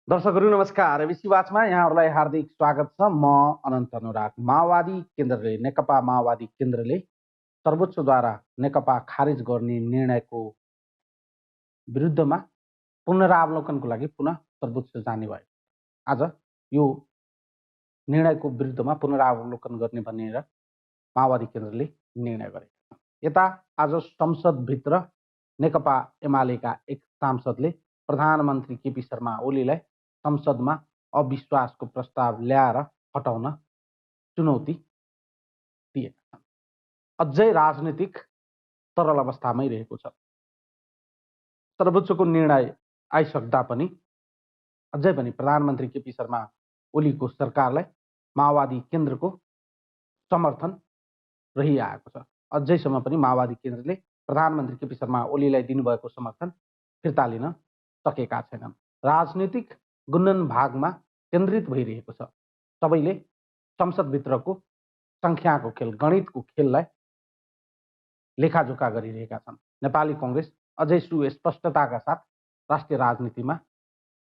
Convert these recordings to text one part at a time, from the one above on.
दर्शकहरू नमस्कार। एबिसी वाचमा यहाँहरूलाई हार्दिक स्वागत छ। म अनन्त अनुराग। माओवादी केन्द्रले नेकपा माओवादी केन्द्रले सर्वोच्चद्वारा नेकपा खारेज गर्ने निर्णयको विरुद्धमा पुनरावलोकनको लागि पुनः सर्वोच्च जाने भयो। आज यो निर्णयको विरुद्धमा पुनरावलोकन गर्ने भनेर माओवादी केन्द्रले निर्णय गरेको छ। यता आज संसदभित्र नेकपा एमालेका एक सांसदले प्रधानमन्त्री केपी शर्मा ओलीलाई संसदमा अविश्वासको प्रस्ताव ल्याएर हटाउन चुनौती दिएका छन्। अझै राजनीतिक तरल अवस्थामै रहेको छ। सर्वोच्चको निर्णय आइसक्दा पनि अझै पनि प्रधानमन्त्री केपी शर्मा ओलीको सरकारलाई माओवादी केन्द्रको समर्थन रहिआएको छ। अझैसम्म पनि माओवादी केन्द्रले प्रधानमन्त्री केपी शर्मा ओलीलाई दिनुभएको समर्थन फिर्ता लिन सकेका छैनन्। राजनीतिक गुन्डन भागमा केन्द्रित भइरहेको छ। सबैले संसदभित्रको सङ्ख्याको खेल, गणितको खेललाई लेखाजोखा गरिरहेका छन्। नेपाली कङ्ग्रेस अझै सुस्पष्टताका साथ राष्ट्रिय राजनीतिमा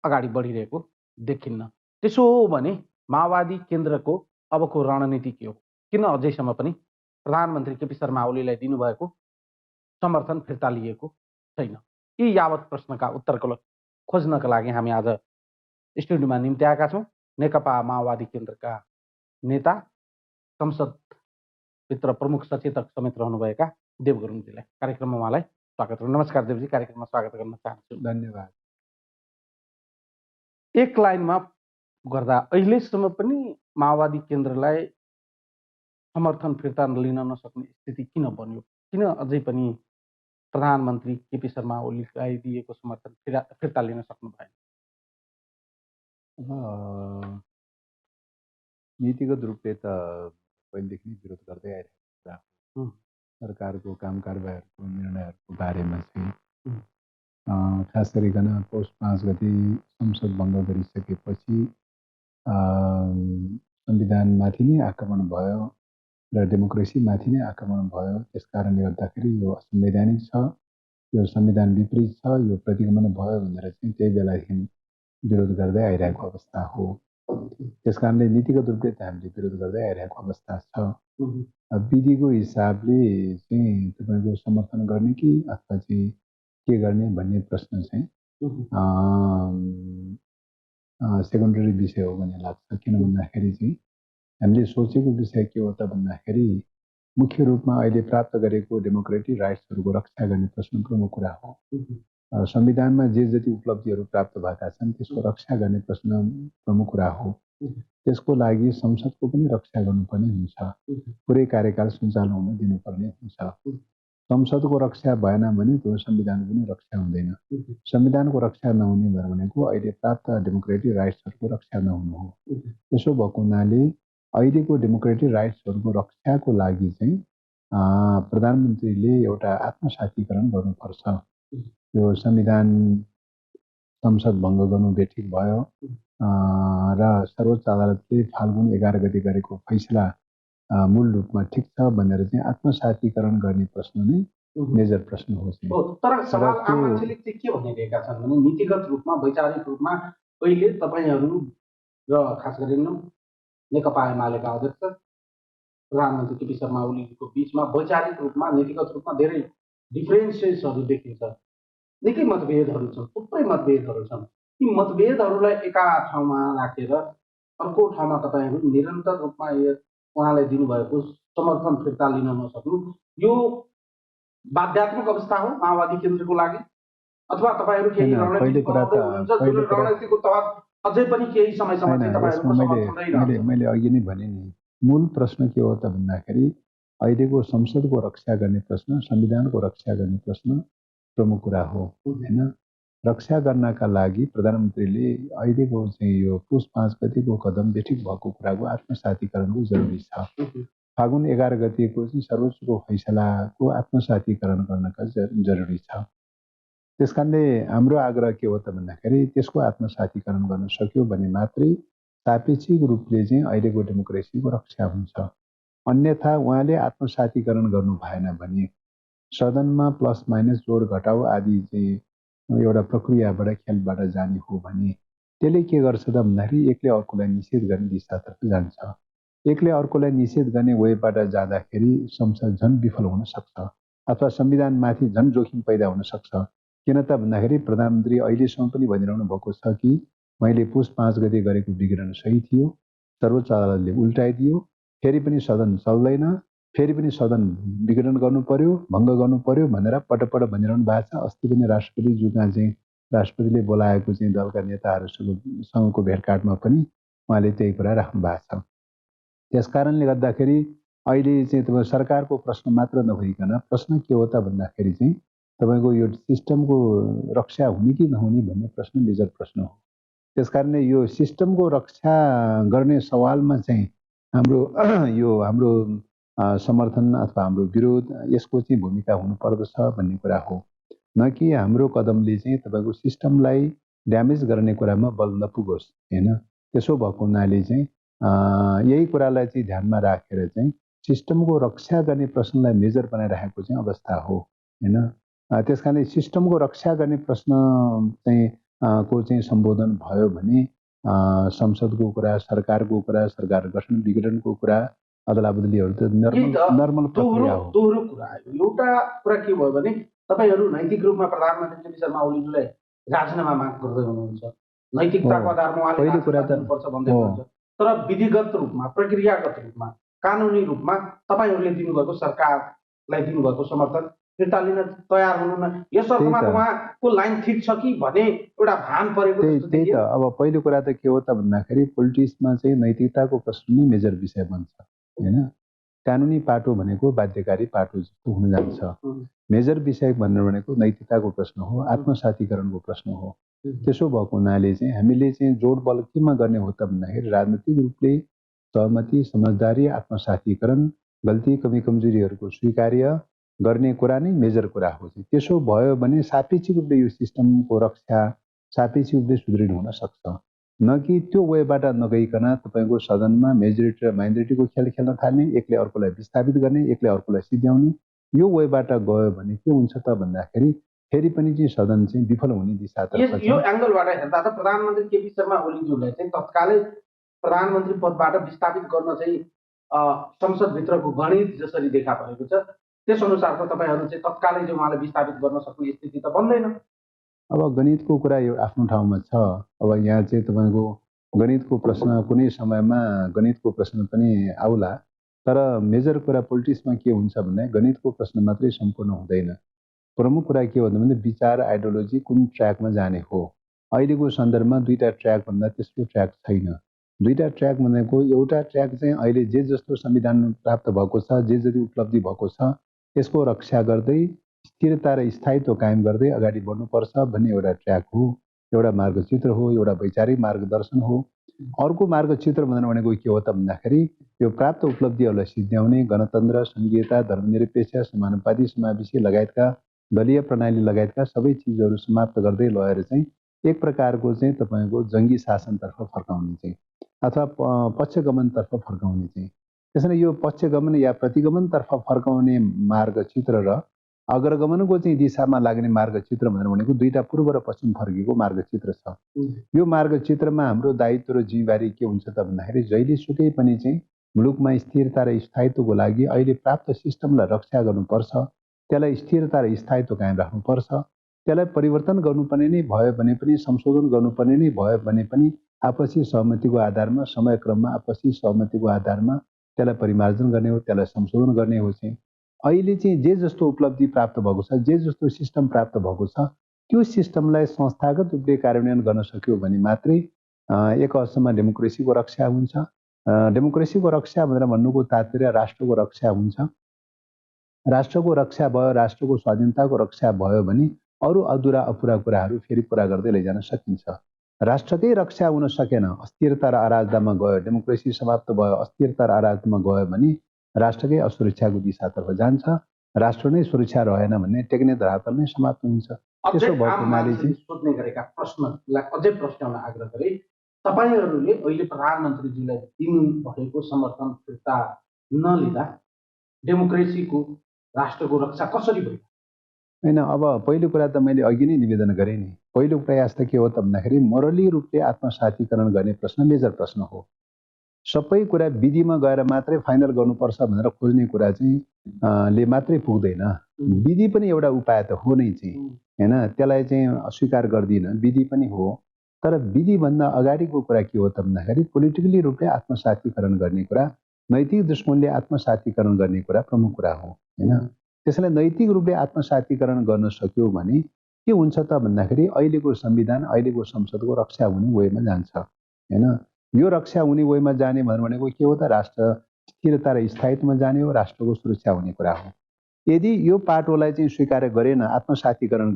अगाडि बढिरहेको देखिन्न। त्यसो हो भने माओवादी केन्द्रको अबको रणनीति के हो? किन अझैसम्म पनि प्रधानमन्त्री केपी शर्मा ओलीलाई दिनुभएको समर्थन फिर्ता लिएको छैन? यी यावत प्रश्नका उत्तरको खोज्नका लागि हामी आज स्टुडियोमा निम्ति आएका छौँ। नेकपा माओवादी केन्द्रका नेता, संसदभित्र प्रमुख सचेतक समेत रहनुभएका देव गुरुङजीलाई कार्यक्रममा उहाँलाई स्वागत गर्छु। नमस्कार देवजी, कार्यक्रममा स्वागत गर्न चाहन्छु। धन्यवाद। एक लाइनमा गर्दा अहिलेसम्म पनि माओवादी केन्द्रलाई समर्थन फिर्ता लिन नसक्ने स्थिति किन बन्यो? किन अझै पनि प्रधानमन्त्री केपी शर्मा ओलीलाई दिएको समर्थन फिर्ता लिन सक्नु भएन? नीतिगत रूपले त पहिलेदेखि नै विरोध गर्दै आइरहेको कुरा हो। सरकारको काम कारबाहीहरूको निर्णयहरूको बारेमा चाहिँ खास गरिकन पौष 5 गते संसद भङ्ग गरिसकेपछि संविधानमाथि नै आक्रमण भयो र डेमोक्रेसीमाथि नै आक्रमण भयो। त्यस कारणले गर्दाखेरि यो असंवैधानिक छ, यो संविधान विपरीत छ, यो प्रतिगमन भयो भनेर चाहिँ त्यही बेलादेखि विरोध गर्दै आइरहेको अवस्था हो। त्यस कारणले नीतिगत रूपले त हामीले विरोध गर्दै आइरहेको अवस्था छ। विधिको हिसाबले चाहिँ तपाईँको समर्थन गर्ने कि अथवा चाहिँ के गर्ने भन्ने प्रश्न चाहिँ सेकेन्डरी विषय हो भन्ने लाग्छ। किन भन्दाखेरि चाहिँ हामीले सोचेको विषय के हो त भन्दाखेरि मुख्य रूपमा अहिले प्राप्त गरेको डेमोक्रेटिक राइट्सहरूको रक्षा गर्ने प्रश्न प्रमुख कुरा हो। संविधानमा जे जति उपलब्धिहरू प्राप्त भएका छन् त्यसको रक्षा गर्ने प्रश्न प्रमुख कुरा हो। त्यसको लागि संसदको पनि रक्षा गर्नुपर्ने हुन्छ, पुरै कार्यकाल सञ्चालन हुन दिनुपर्ने हुन्छ। संसदको रक्षा भएन भने त्यो संविधानको पनि रक्षा हुँदैन। संविधानको रक्षा नहुने भनेको अहिले प्राप्त डेमोक्रेटिक राइट्सहरूको रक्षा नहुनु हो। त्यसो भएको हुनाले अहिलेको डेमोक्रेटिक राइट्सहरूको रक्षाको लागि चाहिँ प्रधानमन्त्रीले एउटा आत्मसातीकरण गर्नुपर्छ। यो संविधान संसद भङ्ग गर्नु बेठिक भयो र सर्वोच्च अदालतले फाल्गुन 11 गते गरेको फैसला मूल रूपमा ठिक छ भनेर चाहिँ आत्मसातीकरण गर्ने प्रश्न नै मेजर प्रश्न हो। तर सवाल आम मान्छेले चाहिँ के भनिरहेका छन् भने नीतिगत रूपमा, वैचारिक रूपमा अहिले तपाईँहरू र खास गरी नेकपा एमालेका अध्यक्ष प्रधानमन्त्री केपी शर्मा ओलीको बिचमा वैचारिक रूपमा, नीतिगत रूपमा धेरै डिफरेन्सेसहरू देखिन्छ। निकै मतभेदहरू छन्, थुप्रै मतभेदहरू छन्। यी मतभेदहरूलाई एका ठाउँमा राखेर अर्को ठाउँमा तपाईँहरू निरन्तर रूपमा उहाँलाई दिनुभएको समर्थन फिर्ता लिन नसक्नु, यो बाध्यात्मक अवस्था हो माओवादी केन्द्रको लागि, अथवा तपाईँहरू केही रणनीति बनाउँदै हुनुहुन्छ जुन रणनीतिको तहत अझै पनि केही समयसम्म चाहिँ तपाईँहरूको समर्थन रहिरहन्छ? मैले अघि नै भने नि, मूल प्रश्न के हो त भन्दाखेरि अहिलेको संसदको रक्षा गर्ने प्रश्न, संविधानको रक्षा गर्ने प्रश्न प्रमुख कुरा हो हैन। रक्षा गर्नका लागि प्रधानमन्त्रीले अहिलेको चाहिँ यो पुस 5 गतिको कदम बेठिक भएको कुराको आत्मसातीकरणको जरुरी छ। फागुन 11 गतिको चाहिँ सर्वोच्चको फैसलाको आत्मसातीकरण गर्नका जरुरी छ। त्यसकारणले हाम्रो आग्रह के हो त भन्दाखेरि त्यसको आत्मसातीकरण गर्न सक्यो भने मात्रै सापेक्षिक रूपले चाहिँ अहिलेको डेमोक्रेसीको रक्षा हुन्छ। अन्यथा उहाँले आत्मसातीकरण गर्नु भएन भने सदनमा प्लस माइनस जोड घटाउ आदि चाहिँ एउटा प्रक्रियाबाट खेलबाट जाने हो भने त्यसले के गर्छ त भन्दाखेरि एकले अर्कोलाई निषेध गर्ने दिशातर्फ जान्छ। एकले अर्कोलाई निषेध गर्ने वेबाट जाँदाखेरि संसद झन् विफल हुन सक्छ अथवा संविधानमाथि झन् जोखिम पैदा हुन सक्छ। किन त भन्दाखेरि प्रधानमन्त्री अहिलेसम्म पनि भनिरहनु भएको छ कि मैले पुस 5 गते गरेको विघटन सही थियो, सर्वोच्च अदालतले उल्टाइदियो, फेरि पनि सदन चल्दैन, फेरि पनि सदन विघटन गर्नु पर्यो, भङ्ग गर्नु पर्यो भनेर पटक भनिरहनु भएको छ। अस्ति पनि राष्ट्रपतिज्यूका चाहिँ राष्ट्रपतिले बोलाएको चाहिँ दलका नेताहरूसँगको भेटघाटमा पनि उहाँले त्यही कुरा राख्नु भएको छ। त्यसकारणले गर्दाखेरि अहिले चाहिँ तपाईँ सरकारको प्रश्न मात्र नभइकन प्रश्न के हो त भन्दाखेरि चाहिँ तपाईँको यो सिस्टमको रक्षा हुने कि नहुने भन्ने प्रश्न मेजर प्रश्न हो। त्यसकारणले यो सिस्टमको रक्षा गर्ने सवालमा चाहिँ हाम्रो समर्थन अथवा हाम्रो विरोध यसको चाहिँ भूमिका हुनुपर्दछ भन्ने कुरा हो, न कि हाम्रो कदमले चाहिँ तपाईँको सिस्टमलाई ड्यामेज गर्ने कुरामा बल नपुगोस् होइन। त्यसो भएको हुनाले चाहिँ यही कुरालाई चाहिँ ध्यानमा राखेर चाहिँ सिस्टमको रक्षा गर्ने प्रश्नलाई मेजर बनाइराखेको चाहिँ अवस्था हो होइन। त्यसकारणले सिस्टमको रक्षा गर्ने प्रश्न चाहिँ को चाहिँ सम्बोधन भयो भने संसदको कुरा, सरकारको कुरा, सरकार गठन विघटनको कुरा, अदला बदलीहरू त नर्मल प्रक्रिया हो। दोहोरो कुरा आयो। एउटा कुरा के भयो भने तपाईहरू नैतिक रूपमा प्रधानमन्त्री केपी शर्मा ओलीज्यूलाई राजीनामा माग गर्दै हुनुहुन्छ, नैतिकताको आधारमा उहाँले पहिलो कुरा त गर्नुपर्छ भन्दै हुनुहुन्छ, तर विधिगत रूपमा, प्रक्रियागत रूपमा, कानुनी रूपमा तपाईहरूले दिनुभएको सरकारलाई दिनुभएको समर्थन फिर्ता लिन तयार हुनुहुन्न। यस अर्थमा उहाँको लाइन ठिक छ कि भन्ने एउटा भान परेको जस्तो त्यही त। अब पहिलो कुरा त के हो त भन्दाखेरि पोलिटिक्समा चाहिँ नैतिकताको प्रश्न नै मेजर विषय बन्छ होइन। कानुनी पाटो भनेको बाध्यकारी पाटो जस्तो हुन जान्छ। मेजर विषय भनेको नैतिकताको प्रश्न हो, आत्मसातीकरणको प्रश्न हो। त्यसो भएको हुनाले चाहिँ हामीले चाहिँ जोड बल केमा गर्ने हो त भन्दाखेरि राजनीतिक रूपले सहमति, समझदारी, आत्मसातीकरण, गल्ती कमी कमजोरीहरूको स्वीकार्य गर्ने कुरा नै मेजर कुरा हो। त्यसो भयो भने सापेक्षिक रूपले यो सिस्टमको रक्षा सापेक्षिक रूपले सुदृढ हुन सक्छ, न कि त्यो वेबाट नगइकन तपाईँको सदनमा मेजोरिटी र माइनोरिटीको खेल खेल्न थाल्ने, एकले अर्कोलाई विस्थापित गर्ने, एकले अर्कोलाई सिध्याउने, यो वेबाट गयो भने के हुन्छ त भन्दाखेरि फेरि पनि चाहिँ सदन चाहिँ विफल हुने दिशातर्फ छ। यो एङ्गलबाट हेर्दा त प्रधानमन्त्री केपी शर्मा ओलीज्यूलाई चाहिँ तत्कालै प्रधानमन्त्री पदबाट विस्थापित गर्न चाहिँ संसदभित्रको गणित जसरी देखा परेको छ त्यस अनुसार त तपाईँहरू चाहिँ तत्कालै चाहिँ उहाँलाई विस्थापित गर्न सक्ने स्थिति त बन्दैन। अब गणितको कुरा यो आफ्नो ठाउँमा छ। अब यहाँ चाहिँ तपाईँको गणितको प्रश्न कुनै समयमा गणितको प्रश्न पनि आउला, तर मेजर कुरा पोलिटिक्समा के हुन्छ भने गणितको प्रश्न मात्रै सम्पूर्ण हुँदैन। प्रमुख कुरा के हो भने विचार, आइडियोलोजी कुन ट्र्याकमा जाने हो। अहिलेको सन्दर्भमा दुईवटा ट्र्याक भन्दा तेस्रो ट्र्याक छैन। दुईवटा ट्र्याक भनेको एउटा ट्र्याक चाहिँ अहिले जे जस्तो संविधान प्राप्त भएको छ, जे जति उपलब्धि भएको छ त्यसको रक्षा गर्दै स्थिरता र स्थायित्व कायम गर्दै अगाडि बढ्नुपर्छ भन्ने एउटा ट्र्याक हो, एउटा मार्गचित्र हो, एउटा वैचारिक मार्गदर्शन हो। अर्को मार्गचित्र भनेको के हो त भन्दाखेरि यो प्राप्त उपलब्धिहरूलाई सिद्ध्याउने, गणतन्त्र, संघीयता, धर्मनिरपेक्ष, समानुपाती, समावेशी लगायतका दलीय प्रणाली लगायतका सबै चिजहरू समाप्त गर्दै लगेर चाहिँ एक प्रकारको चाहिँ तपाईँको जङ्गी शासनतर्फ फर्काउने चाहिँ अथवा पक्षगमनतर्फ फर्काउने चाहिँ। त्यसैले यो पक्षगमन या प्रतिगमनतर्फ फर्काउने मार्गचित्र र अग्रगमनको चाहिँ दिशामा लाग्ने मार्गचित्र भनेको दुईवटा पूर्व र पश्चिम फर्केको मार्गचित्र छ। यो मार्गचित्रमा हाम्रो दायित्व र जिम्मेवारी के हुन्छ त भन्दाखेरि जहिलेसुकै पनि चाहिँ मुलुकमा स्थिरता र स्थायित्वको लागि अहिले प्राप्त सिस्टमलाई रक्षा गर्नुपर्छ, त्यसलाई स्थिरता र स्थायित्व कायम राख्नुपर्छ, त्यसलाई परिवर्तन गर्नुपर्ने नै भयो भने पनि, संशोधन गर्नुपर्ने नै भयो भने पनि आपसी सहमतिको आधारमा, समयक्रममा आपसी सहमतिको आधारमा त्यसलाई परिमार्जन गर्ने हो, त्यसलाई संशोधन गर्ने हो। चाहिँ अहिले चाहिँ जे जस्तो उपलब्धि प्राप्त भएको छ, जे जस्तो सिस्टम प्राप्त भएको छ, त्यो सिस्टमलाई संस्थागत रूपले कार्यान्वयन गर्न सक्यो भने मात्रै एक हदसम्म डेमोक्रेसीको रक्षा हुन्छ। डेमोक्रेसीको रक्षा भनेर भन्नुको तात्पर्य राष्ट्रको रक्षा हुन्छ। राष्ट्रको रक्षा भयो, राष्ट्रको स्वाधीनताको रक्षा भयो भने अरू अधुरा अपुरा कुराहरू फेरि पुरा गर्दै लैजान सकिन्छ। राष्ट्रकै रक्षा हुन सकेन, अस्थिरता र अराजकतामा गयो, डेमोक्रेसी समाप्त भयो, अस्थिरता र अराजकतामा गयो भने राष्ट्रकै असुरक्षाको दिशातर्फ जान्छ। राष्ट्र नै सुरक्षा रहेन भने टेक्ने धरातल नै समाप्त हुन्छ। त्यसो भएको हुनाले चाहिँ सोध्ने गरेका प्रश्नलाई अझै प्रश्नाउन आग्रह गरे। तपाईहरूले अहिले प्रधानमन्त्रीजीलाई दिनुभएको समर्थन फिर्ता नलिँदा डेमोक्रेसीको राष्ट्रको रक्षा कसरी भयो? होइन, अब पहिलो कुरा त मैले अघि नै निवेदन गरेँ नि, पहिलो प्रयास त के हो त भन्दाखेरि मोरली रूपले आत्मसातीकरण गर्ने प्रश्न मेजर प्रश्न हो। सबै कुरा विधिमा गएर मात्रै फाइनल गर्नुपर्छ भनेर खोज्ने कुरा चाहिँ ले मात्रै पुग्दैन। विधि पनि एउटा उपाय त हो नै चाहिँ, होइन, त्यसलाई चाहिँ अस्वीकार गर्दिनँ, विधि पनि हो। तर विधिभन्दा अगाडिको कुरा के हो त भन्दाखेरि पोलिटिकली रूपले आत्मसातीकरण गर्ने कुरा, नैतिक दृष्टिकोणले आत्मसातीकरण गर्ने कुरा प्रमुख कुरा हो, होइन। त्यसैले नैतिक रूपले आत्मसातीकरण गर्न सक्यो भने के हुन्छ त भन्दाखेरि अहिलेको संविधान, अहिलेको संसदको रक्षा हुने वेमा जान्छ, होइन। यो रक्षा हुने वेमा जाने भनेको के हो त, राष्ट्र स्थिरता र स्थायित्वमा जाने हो, राष्ट्रको सुरक्षा हुने कुरा हो। यदि यो पाटोलाई चाहिँ स्वीकार गरेन, आत्मसातीकरण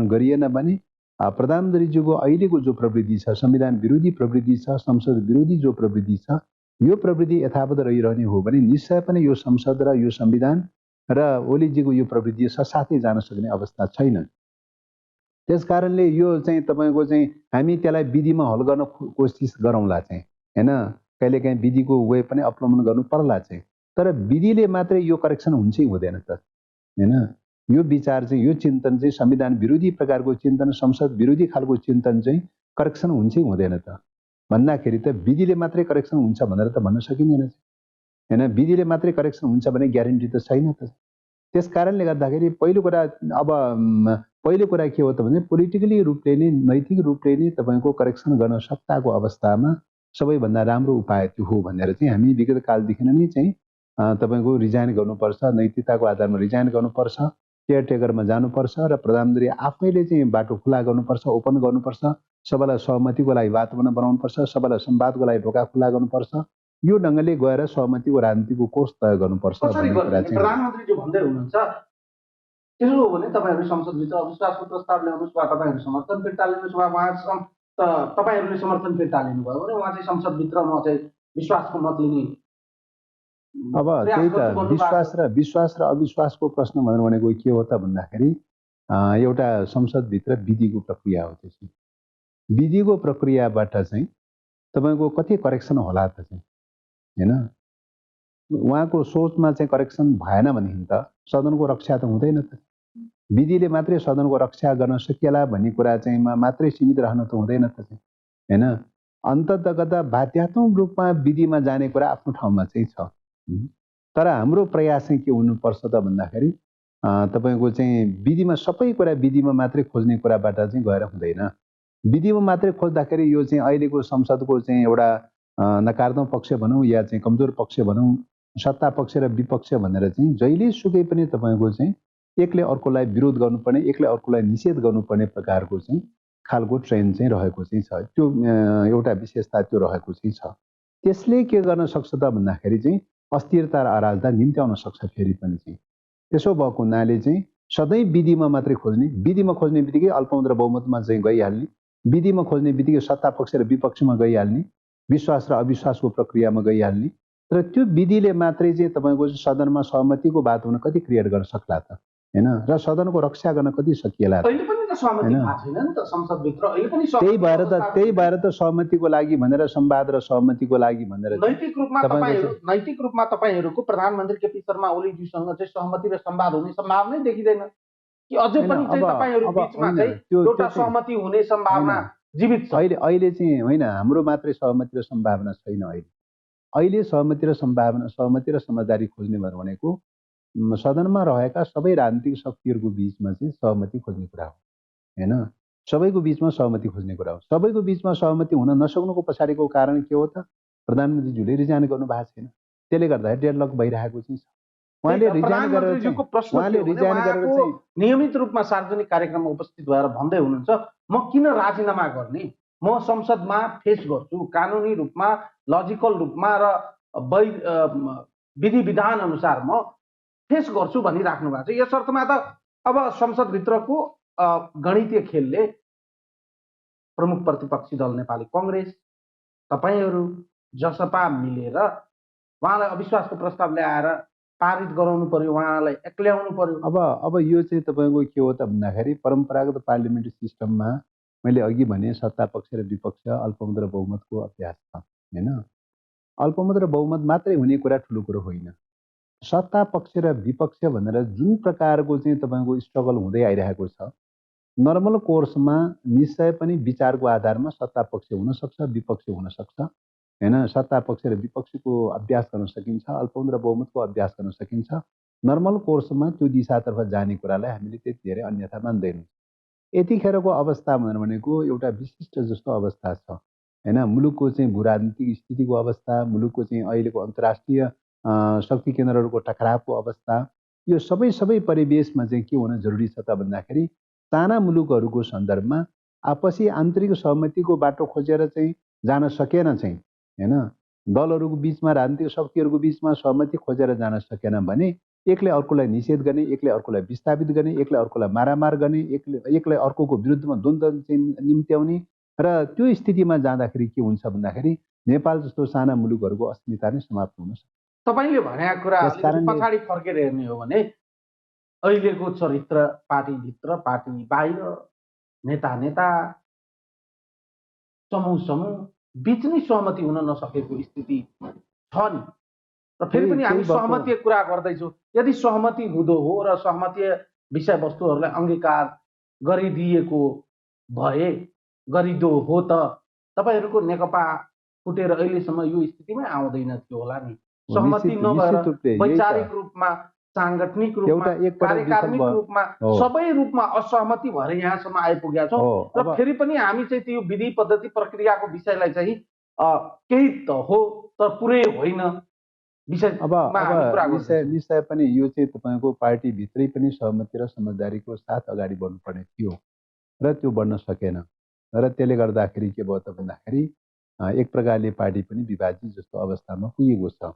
गरिएन भने प्रधानमन्त्रीज्यूको अहिलेको जो प्रवृत्ति छ, संविधान विरोधी प्रवृत्ति छ, संसद विरोधी जो प्रवृत्ति छ, यो प्रवृत्ति यथावत रहिरहने हो भने निश्चय पनि यो संसद र यो संविधान र ओलीजीको यो प्रवृत्ति साथै जान सक्ने अवस्था छैन। त्यस कारणले यो चाहिँ तपाईँको चाहिँ हामी त्यसलाई विधिमा हल गर्न कोसिस गरौँला चाहिँ, होइन, कहिलेकाहीँ विधिको वे पनि अवलम्बन गर्नु पर्ला चाहिँ। तर विधिले मात्रै यो करेक्सन हुन्छै हुँदैन त, होइन। यो विचार चाहिँ, यो चिन्तन चाहिँ संविधान विरोधी प्रकारको चिन्तन, संसद विरोधी खालको चिन्तन चाहिँ करेक्सन हुन्छै हुँदैन त भन्दाखेरि त विधिले मात्रै करेक्सन हुन्छ भनेर त भन्न सकिँदैन, होइन। विधिले मात्रै करेक्सन हुन्छ भने ग्यारेन्टी त छैन त। त्यस कारणले गर्दाखेरि पहिलो कुरा के हो त भने पोलिटिकली रूपले नै, नैतिक रूपले नै तपाईँको करेक्सन गर्न सक्ताको अवस्थामा सबैभन्दा राम्रो उपाय त्यो हो भनेर चाहिँ हामी विगत कालदेखि नै चाहिँ तपाईँको रिजाइन गर्नुपर्छ, नैतिकताको आधारमा रिजाइन गर्नुपर्छ, केयरटेकरमा जानुपर्छ र प्रधानमन्त्री आफैले चाहिँ बाटो खुला गर्नुपर्छ, ओपन गर्नुपर्छ, सबैलाई सहमतिको लागि वातावरण बनाउनुपर्छ, सबैलाई संवादको लागि ढोका खुला गर्नुपर्छ। यो ढङ्गले गएर सहमतिको राजनीतिको कोर्स तय गर्नुपर्छ भन्ने कुरा चाहिँ प्रधानमन्त्रीज्यू भन्दै हुनुहुन्छ। त्यसो हो भने तपाईँहरू संसदभित्र अविश्वासको प्रस्ताव ल्याउनुहोस् वा तपाईँहरू समर्थन फिर्ता लिनुहोस् वा उहाँसँग तपाईँहरूले समर्थन फिर्ता लिनुभयो भने उहाँ चाहिँ संसदभित्र म चाहिँ विश्वासको मत लिने। अब त्यही त विश्वास र अविश्वासको प्रश्न भनेको के हो त भन्दाखेरि एउटा संसदभित्र विधिको प्रक्रिया हो। त्यसै विधिको प्रक्रियाबाट चाहिँ तपाईँको कति करेक्सन होला त चाहिँ, होइन। उहाँको सोचमा चाहिँ करेक्सन भएन भनेदेखि त सदनको रक्षा त हुँदैन त। विधिले मात्रै सदनको रक्षा गर्न सकिएला भन्ने कुरा चाहिँ मात्रै सीमित रहन त हुँदैन त चाहिँ, होइन। अन्ततगत बाध्यात्मक रूपमा विधिमा जाने कुरा आफ्नो ठाउँमा चाहिँ छ। तर हाम्रो प्रयास चाहिँ के हुनुपर्छ त भन्दाखेरि तपाईँको चाहिँ विधिमा सबै कुरा विधिमा मात्रै खोज्ने कुराबाट चाहिँ गएर हुँदैन। विधिमा मात्रै खोज्दाखेरि यो चाहिँ अहिलेको संसदको चाहिँ एउटा नकारात्मक पक्ष भनौँ या चाहिँ कमजोर पक्ष भनौँ, सत्ता पक्ष र विपक्ष भनेर चाहिँ जहिले सुकै पनि तपाईँको चाहिँ एकले अर्कोलाई विरोध गर्नुपर्ने, एकले अर्कोलाई निषेध गर्नुपर्ने प्रकारको चाहिँ खालको ट्रेन्ड चाहिँ रहेको चाहिँ छ। त्यो एउटा विशेषता त्यो रहेको चाहिँ छ। त्यसले के गर्न सक्छ त भन्दाखेरि चाहिँ अस्थिरता र अराजकता निम्त्याउन सक्छ फेरि पनि चाहिँ। त्यसो भएको हुनाले चाहिँ सधैँ विधिमा मात्रै खोज्ने, विधिमा खोज्ने बित्तिकै अल्पमत र बहुमतमा चाहिँ गइहाल्ने, विधिमा खोज्ने बित्तिकै सत्ता पक्ष र विपक्षमा गइहाल्ने, विश्वास र अविश्वासको प्रक्रियामा गइहाल्ने। तर त्यो विधिले मात्रै चाहिँ तपाईँको सदनमा सहमतिको वातावरण कति क्रिएट गर्न सक्ला त, होइन, र सदनको रक्षा गर्न कति सकिएला। त्यही भएर त सहमतिको लागि भनेर, संवाद र सहमतिको लागि भनेर नैतिक रूपमा तपाईँहरूको प्रधानमन्त्री केपी शर्मा ओलीज्यूसँग चाहिँ सहमति र संवाद हुने सम्भावना देखिँदैन कि अझै पनि चाहिँ तपाईँहरू बीचमा चाहिँ एउटा सहमति हुने सम्भावना जीवित छ? अहिले चाहिँ होइन, हाम्रो मात्रै सहमति र सम्भावना छैन। अहिले सहमति र समझदारी खोज्ने भनेको सदनमा रहेका सबै राजनीतिक शक्तिहरूको बीचमा चाहिँ सहमति खोज्ने कुरा हो, होइन। सबैको बीचमा सहमति खोज्ने कुरा हो। सबैको बीचमा सहमति हुन नसक्नुको पछाडिको कारण के हो त? प्रधानमन्त्रीज्यूले रिजाइन गर्नु भएको छैन। त्यसले गर्दाखेरि डेडलक भइरहेको चाहिँ छ। उहाँले रिजाइन गरेर नियमित रूपमा सार्वजनिक कार्यक्रममा उपस्थित भएर भन्दै हुनुहुन्छ, म किन राजीनामा गर्ने, म संसदमा फेस गर्छु, कानुनी रूपमा, लजिकल रूपमा र विधि विधान अनुसार म फेस गर्छु भनिराख्नु भएको छ। यस अर्थमा त अब संसदभित्रको गणितीय खेलले प्रमुख प्रतिपक्षी दल नेपाली कांग्रेस, तपाईहरू, जसपा मिलेर उहाँलाई अविश्वासको प्रस्ताव ल्याएर पारित गराउनु पर्यो, उहाँलाई एक्ल्याउनु पर्यो। अब यो चाहिँ तपाईँको के हो त भन्दाखेरि परम्परागत पार्लियामेन्ट्री सिस्टममा मैले अघि भने सत्ता पक्ष र विपक्ष, अल्पमत र बहुमतको अभ्यास छ, होइन। अल्पमत र बहुमत मात्रै हुने कुरा ठुलो कुरो होइन। सत्ता पक्ष र विपक्ष भनेर जुन प्रकारको चाहिँ तपाईँको स्ट्रगल हुँदै आइरहेको छ, नर्मल कोर्समा निश्चय पनि विचारको आधारमा सत्ता पक्ष हुनसक्छ, विपक्ष हुनसक्छ होइन। सत्ता पक्ष र विपक्षको अभ्यास गर्न सकिन्छ, अल्पमत र बहुमतको अभ्यास गर्न सकिन्छ। नर्मल कोर्समा त्यो दिशातर्फ जाने कुरालाई हामीले त्यति धेरै अन्यथा मान्दैनौँ। यतिखेरको अवस्था भनेको एउटा विशिष्ट जस्तो अवस्था छ होइन। मुलुकको चाहिँ भू राजनीतिक स्थितिको अवस्था, मुलुकको चाहिँ अहिलेको अन्तर्राष्ट्रिय शक्ति केन्द्रहरूको टकरावको अवस्था, यो सबै परिवेशमा चाहिँ के हुन जरुरी छ त भन्दाखेरि साना मुलुकहरूको सन्दर्भमा आपसी आन्तरिक सहमतिको बाटो खोजेर चाहिँ जान सकेन चाहिँ होइन, दलहरूको बिचमा राजनीतिक शक्तिहरूको बिचमा सहमति खोजेर जान सकेन भने एकले अर्कोलाई निषेध गर्ने, एकले अर्कोलाई विस्थापित गर्ने, एकले अर्कोलाई मारामार गर्ने, एकले अर्कोको विरुद्धमा द्वन्द्व चाहिँ निम्त्याउने र त्यो स्थितिमा जाँदाखेरि के हुन्छ भन्दाखेरि नेपाल जस्तो साना मुलुकहरूको अस्मिता नै समाप्त हुन सक्छ। तपाईँले भनेको कुरा पछाडि फर्केर हेर्ने हो भने अहिलेको चरित्र पार्टीभित्र, पार्टी बाहिर, नेता समूह बीच नै सहमति हुन नसकेको स्थिति छ नि। र फेरि पनि हामी सहमतिको कुरा गर्दैछौँ। यदि सहमति हुँदो हो र सहमतीय विषयवस्तुहरूलाई अंगीकार गरिदिएको भए, गरिदो हो त तपाईँहरूको नेकपा फुटेर अहिलेसम्म यो स्थितिमै आउँदैन थियो होला नि। सहमति नभएर वैचारिक रूपमा, सांगठनिक रूपमा, कार्यकारिक रूपमा, सबै रूपमा असहमति भएर यहाँसम्म आइपुगेका छौँ। र फेरि पनि हामी चाहिँ त्यो विधि पद्धति प्रक्रियाको विषयलाई चाहिँ केही त हो तर पुरै होइन निश्चय पनि यो चाहिँ तपाईँको पार्टीभित्रै पनि सहमति र समझदारीको साथ अगाडि बढ्नुपर्ने थियो र त्यो बढ्न सकेन। र त्यसले गर्दाखेरि के भयो त भन्दाखेरि एक प्रकारले पार्टी पनि विभाजित जस्तो अवस्थामा पुगेको छ।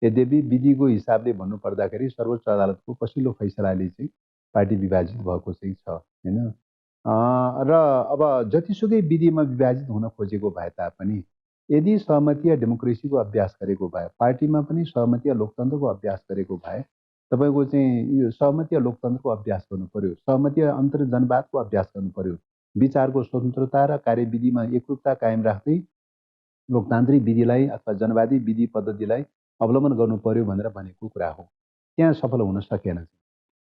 यद्यपि विधिको हिसाबले भन्नुपर्दाखेरि सर्वोच्च अदालतको पछिल्लो फैसलाले चाहिँ पार्टी विभाजित भएको चाहिँ छ होइन। र अब जतिसुकै विधिमा विभाजित हुन खोजेको भए तापनि यदि सहमति डेमोक्रेसीको अभ्यास गरेको भए, पार्टीमा पनि सहमति लोकतन्त्रको अभ्यास गरेको भए तपाईँको चाहिँ यो सहमति लोकतन्त्रको अभ्यास गर्नु पर्यो, सहमति अन्तर्जनवादको अभ्यास गर्नु पर्यो, विचारको स्वतन्त्रता र कार्यविधिमा एकरूपता कायम राख्दै लोकतान्त्रिक विधिलाई अथवा जनवादी विधि पद्धतिलाई अवलम्बन गर्नु पर्यो भनेर भनेको कुरा हो। त्यहाँ सफल हुन सकेन।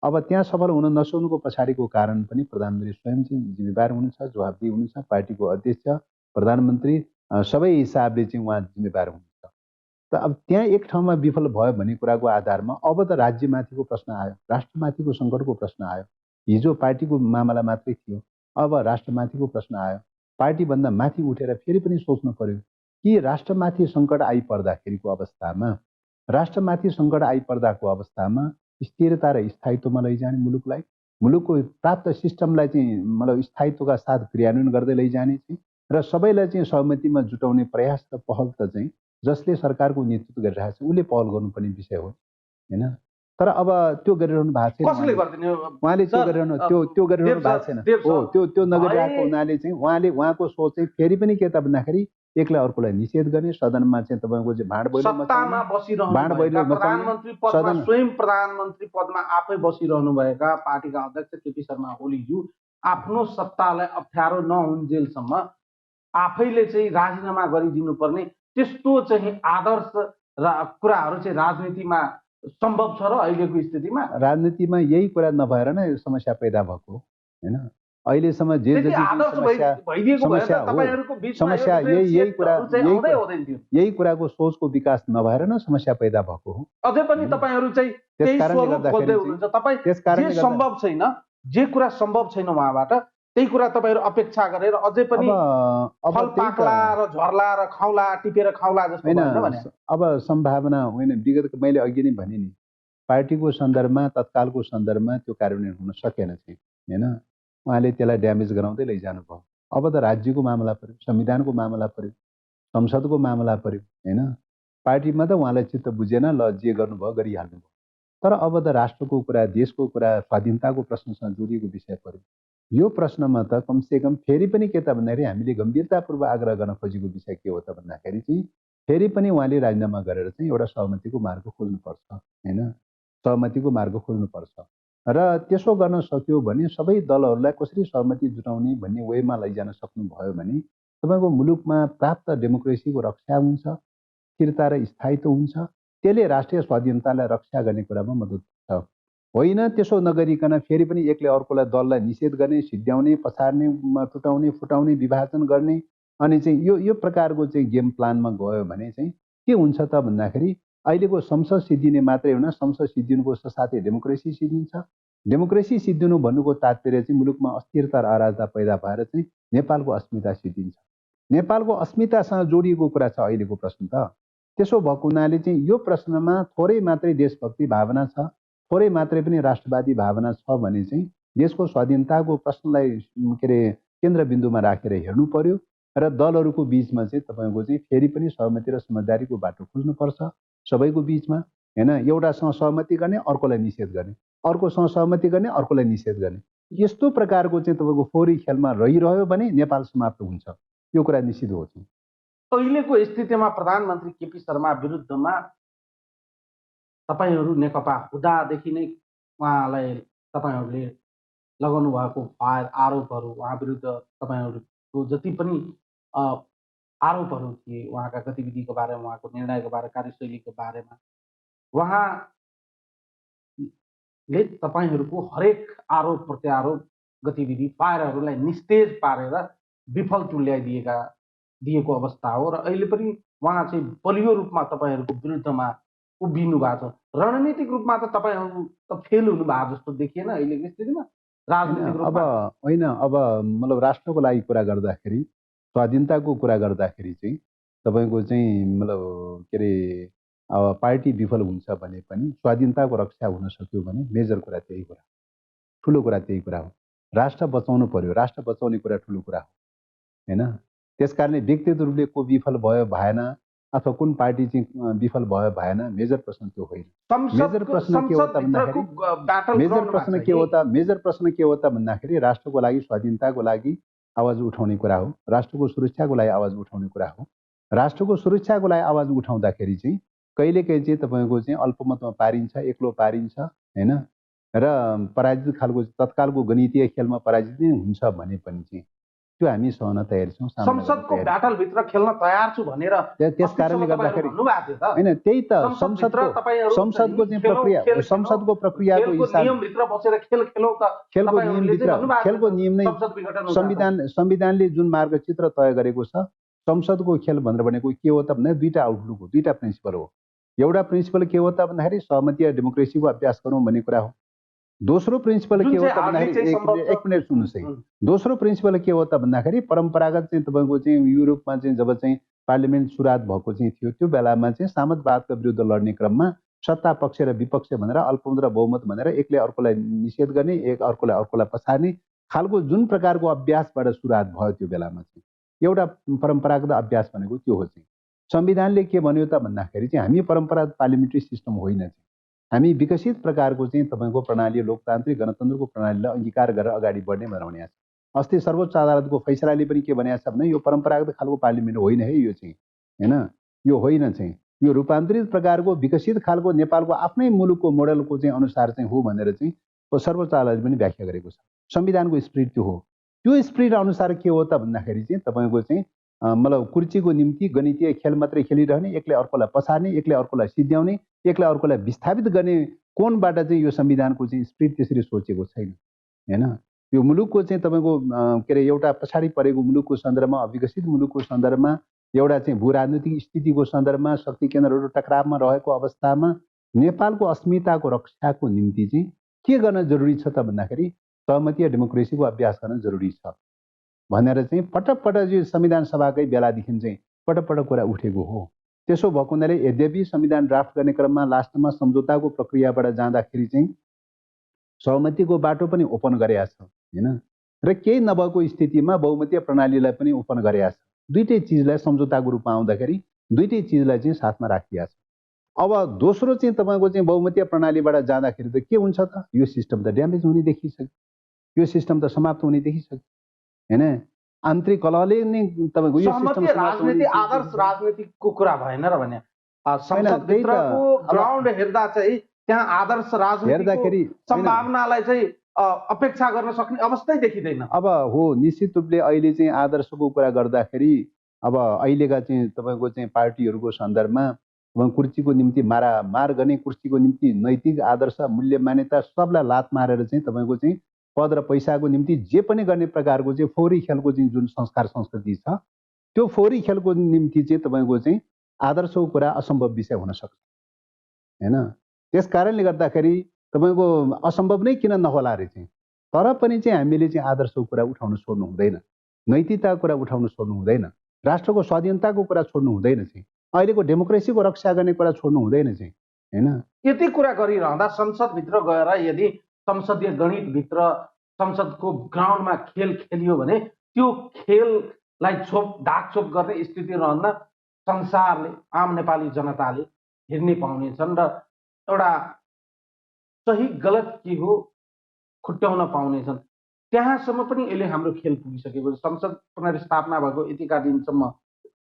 अब त्यहाँ सफल हुन नसक्नुको पछाडिको कारण पनि प्रधानमन्त्री स्वयं चाहिँ जिम्मेवार हुनुहुन्छ, जवाबदेही हुनुहुन्छ। पार्टीको अध्यक्ष, प्रधानमन्त्री सबै हिसाबले चाहिँ उहाँ जिम्मेवार हुनुहुन्छ। त अब त्यहाँ एक ठाउँमा विफल भयो भन्ने कुराको आधारमा अब त राज्यमाथिको प्रश्न आयो, राष्ट्रमाथिको सङ्कटको प्रश्न आयो। हिजो पार्टीको मामला मात्रै थियो, अब राष्ट्रमाथिको प्रश्न आयो। पार्टीभन्दा माथि उठेर फेरि पनि सोच्नु पर्यो कि राष्ट्रमाथि सङ्कट आइपर्दाखेरिको अवस्थामा, राष्ट्रमाथि सङ्कट आइपर्दाको अवस्थामा स्थिरता र स्थायित्वमा लैजाने मुलुकलाई, मुलुकको प्राप्त सिस्टमलाई चाहिँ मतलब स्थायित्वका साथ क्रियान्वयन गर्दै लैजाने चाहिँ र सबैलाई चाहिँ सहमतिमा जुटाउने प्रयास र पहल त चाहिँ जसले सरकारको नेतृत्व गरिरहेको छ उसले पहल गर्नुपर्ने विषय हो होइन। तर अब त्यो गरिरहनु भएको छैन, कसले गर्दिने उहाँले त्यो गरिरहनु भएको छैन हो। त्यो नगरिरहेको हुनाले चाहिँ उहाँको सोच चाहिँ फेरि पनि के त भन्दाखेरि एकले अर्कोलाई निषेध गर्ने, सदनमा चाहिँ तपाईँको चाहिँ सत्तामा बसिरहनु प्रधानमन्त्री पदमा, स्वयं प्रधानमन्त्री पदमा आफै बसिरहनु भएका पार्टीका अध्यक्ष केपी शर्मा ओलीज्यू आफ्नो सत्तालाई अप्ठ्यारो नहुन्जेलसम्म आफैले चाहिँ राजीनामा गरिदिनु पर्ने त्यस्तो चाहिँ आदर्श कुराहरू चाहिँ राजनीतिमा सम्भव छ र अहिलेको स्थितिमा? राजनीतिमा यही कुरा नभएर नै यो समस्या पैदा भएको होइन। अहिलेसम्म जे यही कुराको सोचको विकास नभएर नै समस्या पैदा भएको हो। अझै पनि तपाईँहरू चाहिँ त्यही स्वरूप खोज्दै हुनुहुन्छ। तपाईँ जे सम्भव छैन, जे कुरा सम्भव छैन उहाँबाट त्यही कुरा तपाईँहरू अपेक्षा गरेर अझै पनि फल पाक्ला र झर्ला र खाउला, टिपेर खाउला जस्तो होइन भने अब सम्भावना होइन। विगत मैले अघि नै भने नि, पार्टीको सन्दर्भमा, तत्कालको सन्दर्भमा त्यो कार्यान्वयन हुन सकेन चाहिँ होइन। उहाँले त्यसलाई ड्यामेज गराउँदै लैजानु भयो। अब त राज्यको मामला पर्यो, संविधानको मामला पर्यो, संसदको मामला पर्यो होइन। पार्टीमा त उहाँलाई चित्त बुझेन, ल जे गर्नुभयो गरिहाल्नु भयो। तर अब त राष्ट्रको कुरा, देशको कुरा, स्वाधीनताको प्रश्नसँग जोडिएको विषय पर्यो। यो प्रश्नमा त कमसेकम फेरि पनि के त भन्दाखेरि हामीले गम्भीरतापूर्वक आग्रह गर्न खोजेको विषय के हो त भन्दाखेरि चाहिँ फेरि पनि उहाँले राजीनामा गरेर चाहिँ एउटा सहमतिको मार्ग खोज्नुपर्छ होइन। सहमतिको मार्ग खोज्नुपर्छ र त्यसो गर्न सक्यो भने सबै दलहरूलाई कसरी सहमति जुटाउने भन्ने वेमा लैजान सक्नुभयो भने तपाईँको मुलुकमा प्राप्त डेमोक्रेसीको रक्षा हुन्छ, स्थिरता र स्थायित्व हुन्छ त्यसले राष्ट्रिय स्वाधीनतालाई रक्षा गर्ने कुरामा मद्दत छ। होइन त्यसो नगरिकन फेरि पनि एकले अर्कोलाई दललाई निषेध गर्ने, सिद्ध्याउने, पछार्ने, टुटाउने, फुटाउने, विभाजन गर्ने अनि चाहिँ यो प्रकारको चाहिँ गेम प्लानमा गयो भने चाहिँ के हुन्छ त भन्दाखेरि अहिलेको संसद सिद्धिने मात्रै होइन, संसद सिद्धिनुको साथै डेमोक्रेसी सिद्धिन्छ। डेमोक्रेसी सिद्धिनु भन्नुको तात्पर्य चाहिँ मुलुकमा अस्थिरता र अराजकता पैदा भएर चाहिँ नेपालको अस्मिता सिद्धिन्छ। नेपालको अस्मितासँग जोडिएको कुरा छ अहिलेको प्रश्न त। त्यसो भएको हुनाले चाहिँ यो प्रश्नमा थोरै मात्रै देशभक्ति भावना छ, थोरै मात्रै पनि राष्ट्रवादी भावना छ भने चाहिँ देशको स्वाधीनताको प्रश्नलाई केन्द्रबिन्दुमा राखेर हेर्नु पर्यो र दलहरूको बिचमा चाहिँ तपाईँको चाहिँ फेरि पनि सहमति र समझदारीको बाटो खोज्नुपर्छ सबैको बिचमा, होइन। एउटासँग सहमति गर्ने, अर्कोलाई निषेध गर्ने, अर्कोसँग सहमति गर्ने, अर्कोलाई निषेध गर्ने, यस्तो प्रकारको चाहिँ तपाईँको फोहोरी खेलमा रहिरह्यो भने नेपाल समाप्त हुन्छ, यो कुरा निश्चित हो। अहिलेको स्थितिमा प्रधानमन्त्री केपी शर्मा विरुद्धमा तपाईहरू नेकपा हुँदादेखि नै उहाँलाई तपाईहरूले लगाउनु भएको आरोपहरू, उहाँ विरुद्ध तपाईहरूको जति पनि आरोपहरू थिए उहाँका गतिविधिको बारेमा, उहाँको निर्णयको बारे, कार्यशैलीको बारेमा, उहाँले तपाईहरूको हरेक आरोप प्रत्यारोप गतिविधि फायरहरूलाई निस्तेज पारेर विफल तुल्याइदिएको अवस्था हो र अहिले पनि उहाँ चाहिँ बलियो रूपमा तपाईहरूको विरुद्धमा उभिनु भएको छ। रणनीतिक रूपमा त तपाईहरू त फेल हुनु भएको जस्तो देखिएन अहिलेको स्थितिमा राजनीतिक रूपमा? होइन, अब मतलब राष्ट्रको लागि कुरा गर्दाखेरि, स्वाधीनताको कुरा गर्दाखेरि चाहिँ तपाईँको चाहिँ मतलब अब पार्टी विफल हुन्छ भने पनि स्वाधीनताको रक्षा हुन सक्यो भने मेजर कुरा त्यही कुरा, ठुलो कुरा त्यही कुरा हो। राष्ट्र बचाउनु पर्यो, राष्ट्र बचाउने कुरा ठुलो कुरा हो, होइन। त्यसकारणले व्यक्तिगत रूपले को विफल भयो भएन अथवा कुन पार्टी चाहिँ विफल भयो भएन, मेजर प्रश्न त्यो होइन। मेजर प्रश्न के हो त भन्दाखेरि राष्ट्रको लागि, स्वाधीनताको लागि आवाज उठाउने कुरा हो, राष्ट्रको सुरक्षाको लागि आवाज उठाउने कुरा हो। राष्ट्रको सुरक्षाको लागि आवाज उठाउँदाखेरि चाहिँ कहिलेकाहीँ चाहिँ तपाईँको चाहिँ अल्पमतमा पारिन्छ, एक्लो पारिन्छ, होइन, र पराजित खालको तत्कालको गणितीय खेलमा पराजित नै हुन्छ भने पनि चाहिँ त्यो हामी सहन तयार छौँ। संसदको ब्याटलभित्र खेल्न तयार छु भनेर त्यस कारणले गर्दाखेरि होइन, त्यही त संसदको चाहिँ प्रक्रिया, संसदको प्रक्रियाको नियमभित्र बसेर खेलको नियम नै संविधानले जुन मार्गचित्र तय गरेको छ। संसदको खेल भनेको के हो त भन्दा दुईटा आउटलुक हो, दुईटा प्रिन्सिपल हो। एउटा प्रिन्सिपल के हो त भन्दाखेरि सहमति र डेमोक्रेसीको अभ्यास गरौँ भन्ने कुरा हो। दोस्रो प्रिन्सिपल के हो त भन्दाखेरि एक मिनट सुन्नुहोस् है। दोस्रो प्रिन्सिपल के हो त भन्दाखेरि परम्परागत चाहिँ तपाईँको चाहिँ युरोपमा चाहिँ जब चाहिँ पार्लियामेन्ट सुरुवात भएको चाहिँ थियो त्यो बेलामा चाहिँ सामन्तवादका विरुद्ध लड्ने क्रममा सत्ता पक्ष र विपक्ष भनेर, अल्पमत र बहुमत भनेर एकले अर्कोलाई निषेध गर्ने, एक अर्कोलाई पछार्ने खालको जुन प्रकारको अभ्यासबाट सुरुवात भयो त्यो बेलामा चाहिँ एउटा परम्परागत अभ्यास भनेको त्यो हो। चाहिँ संविधानले के भन्यो त भन्दाखेरि चाहिँ हामी परम्परागत पार्लियामेन्ट्री सिस्टम होइन, चाहिँ हामी विकसित प्रकारको चाहिँ तपाईँको प्रणाली, लोकतान्त्रिक गणतन्त्रको प्रणालीलाई अङ्गीकार गरेर अगाडि बढ्ने भनेर भनेको छ। अस्ति सर्वोच्च अदालतको फैसलाले पनि के भनेको छ भने यो परम्परागत खालको पार्लियामेन्ट होइन है, यो चाहिँ होइन, यो होइन, चाहिँ यो रूपान्तरित प्रकारको विकसित खालको नेपालको आफ्नै मुलुकको मोडलको चाहिँ अनुसार चाहिँ हो भनेर चाहिँ सर्वोच्च अदालतले पनि व्याख्या गरेको छ। संविधानको स्पिरिट त्यो हो। त्यो स्पिरिट अनुसार के हो त भन्दाखेरि चाहिँ तपाईँको चाहिँ मतलब कुर्सीको निम्ति गणितीय खेल मात्रै खेलिरहने, एकले अर्कोलाई पछार्ने, एकले अर्कोलाई सिद्ध्याउने, एकले अर्कोलाई विस्थापित गर्ने कोणबाट चाहिँ यो संविधानको चाहिँ स्पिरिट त्यसरी सोचेको छैन, होइन। यो मुलुकको चाहिँ तपाईँको एउटा पछाडि परेको मुलुकको सन्दर्भमा, अविकसित मुलुकको सन्दर्भमा, एउटा चाहिँ भू राजनीतिक स्थितिको सन्दर्भमा, शक्ति केन्द्रहरू टकरावमा रहेको अवस्थामा नेपालको अस्मिताको रक्षाको निम्ति चाहिँ के गर्न जरुरी छ त भन्दाखेरि सहमति र डेमोक्रेसीको अभ्यास गर्न जरुरी छ भनेर चाहिँ पटक पटक यो संविधान सभाकै बेलादेखि चाहिँ पटक पटक कुरा उठेको हो। त्यसो भएको हुनाले यद्यपि संविधान ड्राफ्ट गर्ने क्रममा लास्टमा सम्झौताको प्रक्रियाबाट जाँदाखेरि चाहिँ सहमतिको बाटो पनि ओपन गरेका छ, होइन, र केही नभएको स्थितिमा बहुमतीय प्रणालीलाई पनि ओपन गरेका छ। दुईटै चिजलाई सम्झौताको रूपमा आउँदाखेरि दुईटै चिजलाई चाहिँ साथमा राखिएको छ। अब दोस्रो चाहिँ तपाईँको चाहिँ बहुमतीय प्रणालीबाट जाँदाखेरि त के हुन्छ त यो सिस्टम त ड्यामेज हुने देखिसक्यो, यो सिस्टम त समाप्त हुने देखिसक्यो, होइन। आन्तरिक कलहले नै तपाईँको यो सिस्टम राजनीति आदर्श राजनीतिको कुरा भएन र भने संसदभित्रको ग्राउन्ड हेर्दा चाहिँ त्यहाँ आदर्श राजनीतिको सम्भावनालाई चाहिँ अपेक्षा गर्न सक्ने अवस्थै देखिँदैन। अब हो, निश्चित रूपले अहिले चाहिँ आदर्शको कुरा गर्दाखेरि अब अहिलेका चाहिँ तपाईँको चाहिँ पार्टीहरूको सन्दर्भमा कुर्सीको निम्ति मार गर्ने, कुर्सीको निम्ति नैतिक आदर्श मूल्य मान्यता सबलाई लात मारेर चाहिँ तपाईँको चाहिँ पद र पैसाको निम्ति जे पनि गर्ने प्रकारको चाहिँ फोहोरी खेलको चाहिँ जुन संस्कार संस्कृति छ, त्यो फोहोरी खेलको निम्ति चाहिँ तपाईँको चाहिँ आदर्शको कुरा असम्भव विषय हुन सक्छ हैन। त्यस कारणले गर्दाखेरि तपाईँको असम्भव नै किन नहोला रे चाहिँ, तर पनि चाहिँ हामीले चाहिँ आदर्शको कुरा उठाउन छोड्नु हुँदैन, नैतिकताको कुरा उठाउन छोड्नु हुँदैन, राष्ट्रको स्वाधीनताको कुरा छोड्नु हुँदैन चाहिँ, अहिलेको डेमोक्रेसीको रक्षा गर्ने कुरा छोड्नु हुँदैन चाहिँ हैन। यति कुरा गरिरहँदा संसदभित्र गएर यदि संसदीय गणितभित्र संसदको ग्राउन्डमा खेल खेलियो भने त्यो खेललाई ढाकछोप गर्ने स्थिति रहन्न संसारले, आम नेपाली जनताले हेर्ने पाउनेछन् र एउटा सही गलत के हो खुट्याउन पाउनेछन्। त्यहाँसम्म पनि यसले हाम्रो खेल पुगिसकेको छ। संसद पुनर्स्थापना भएको यतिका दिनसम्म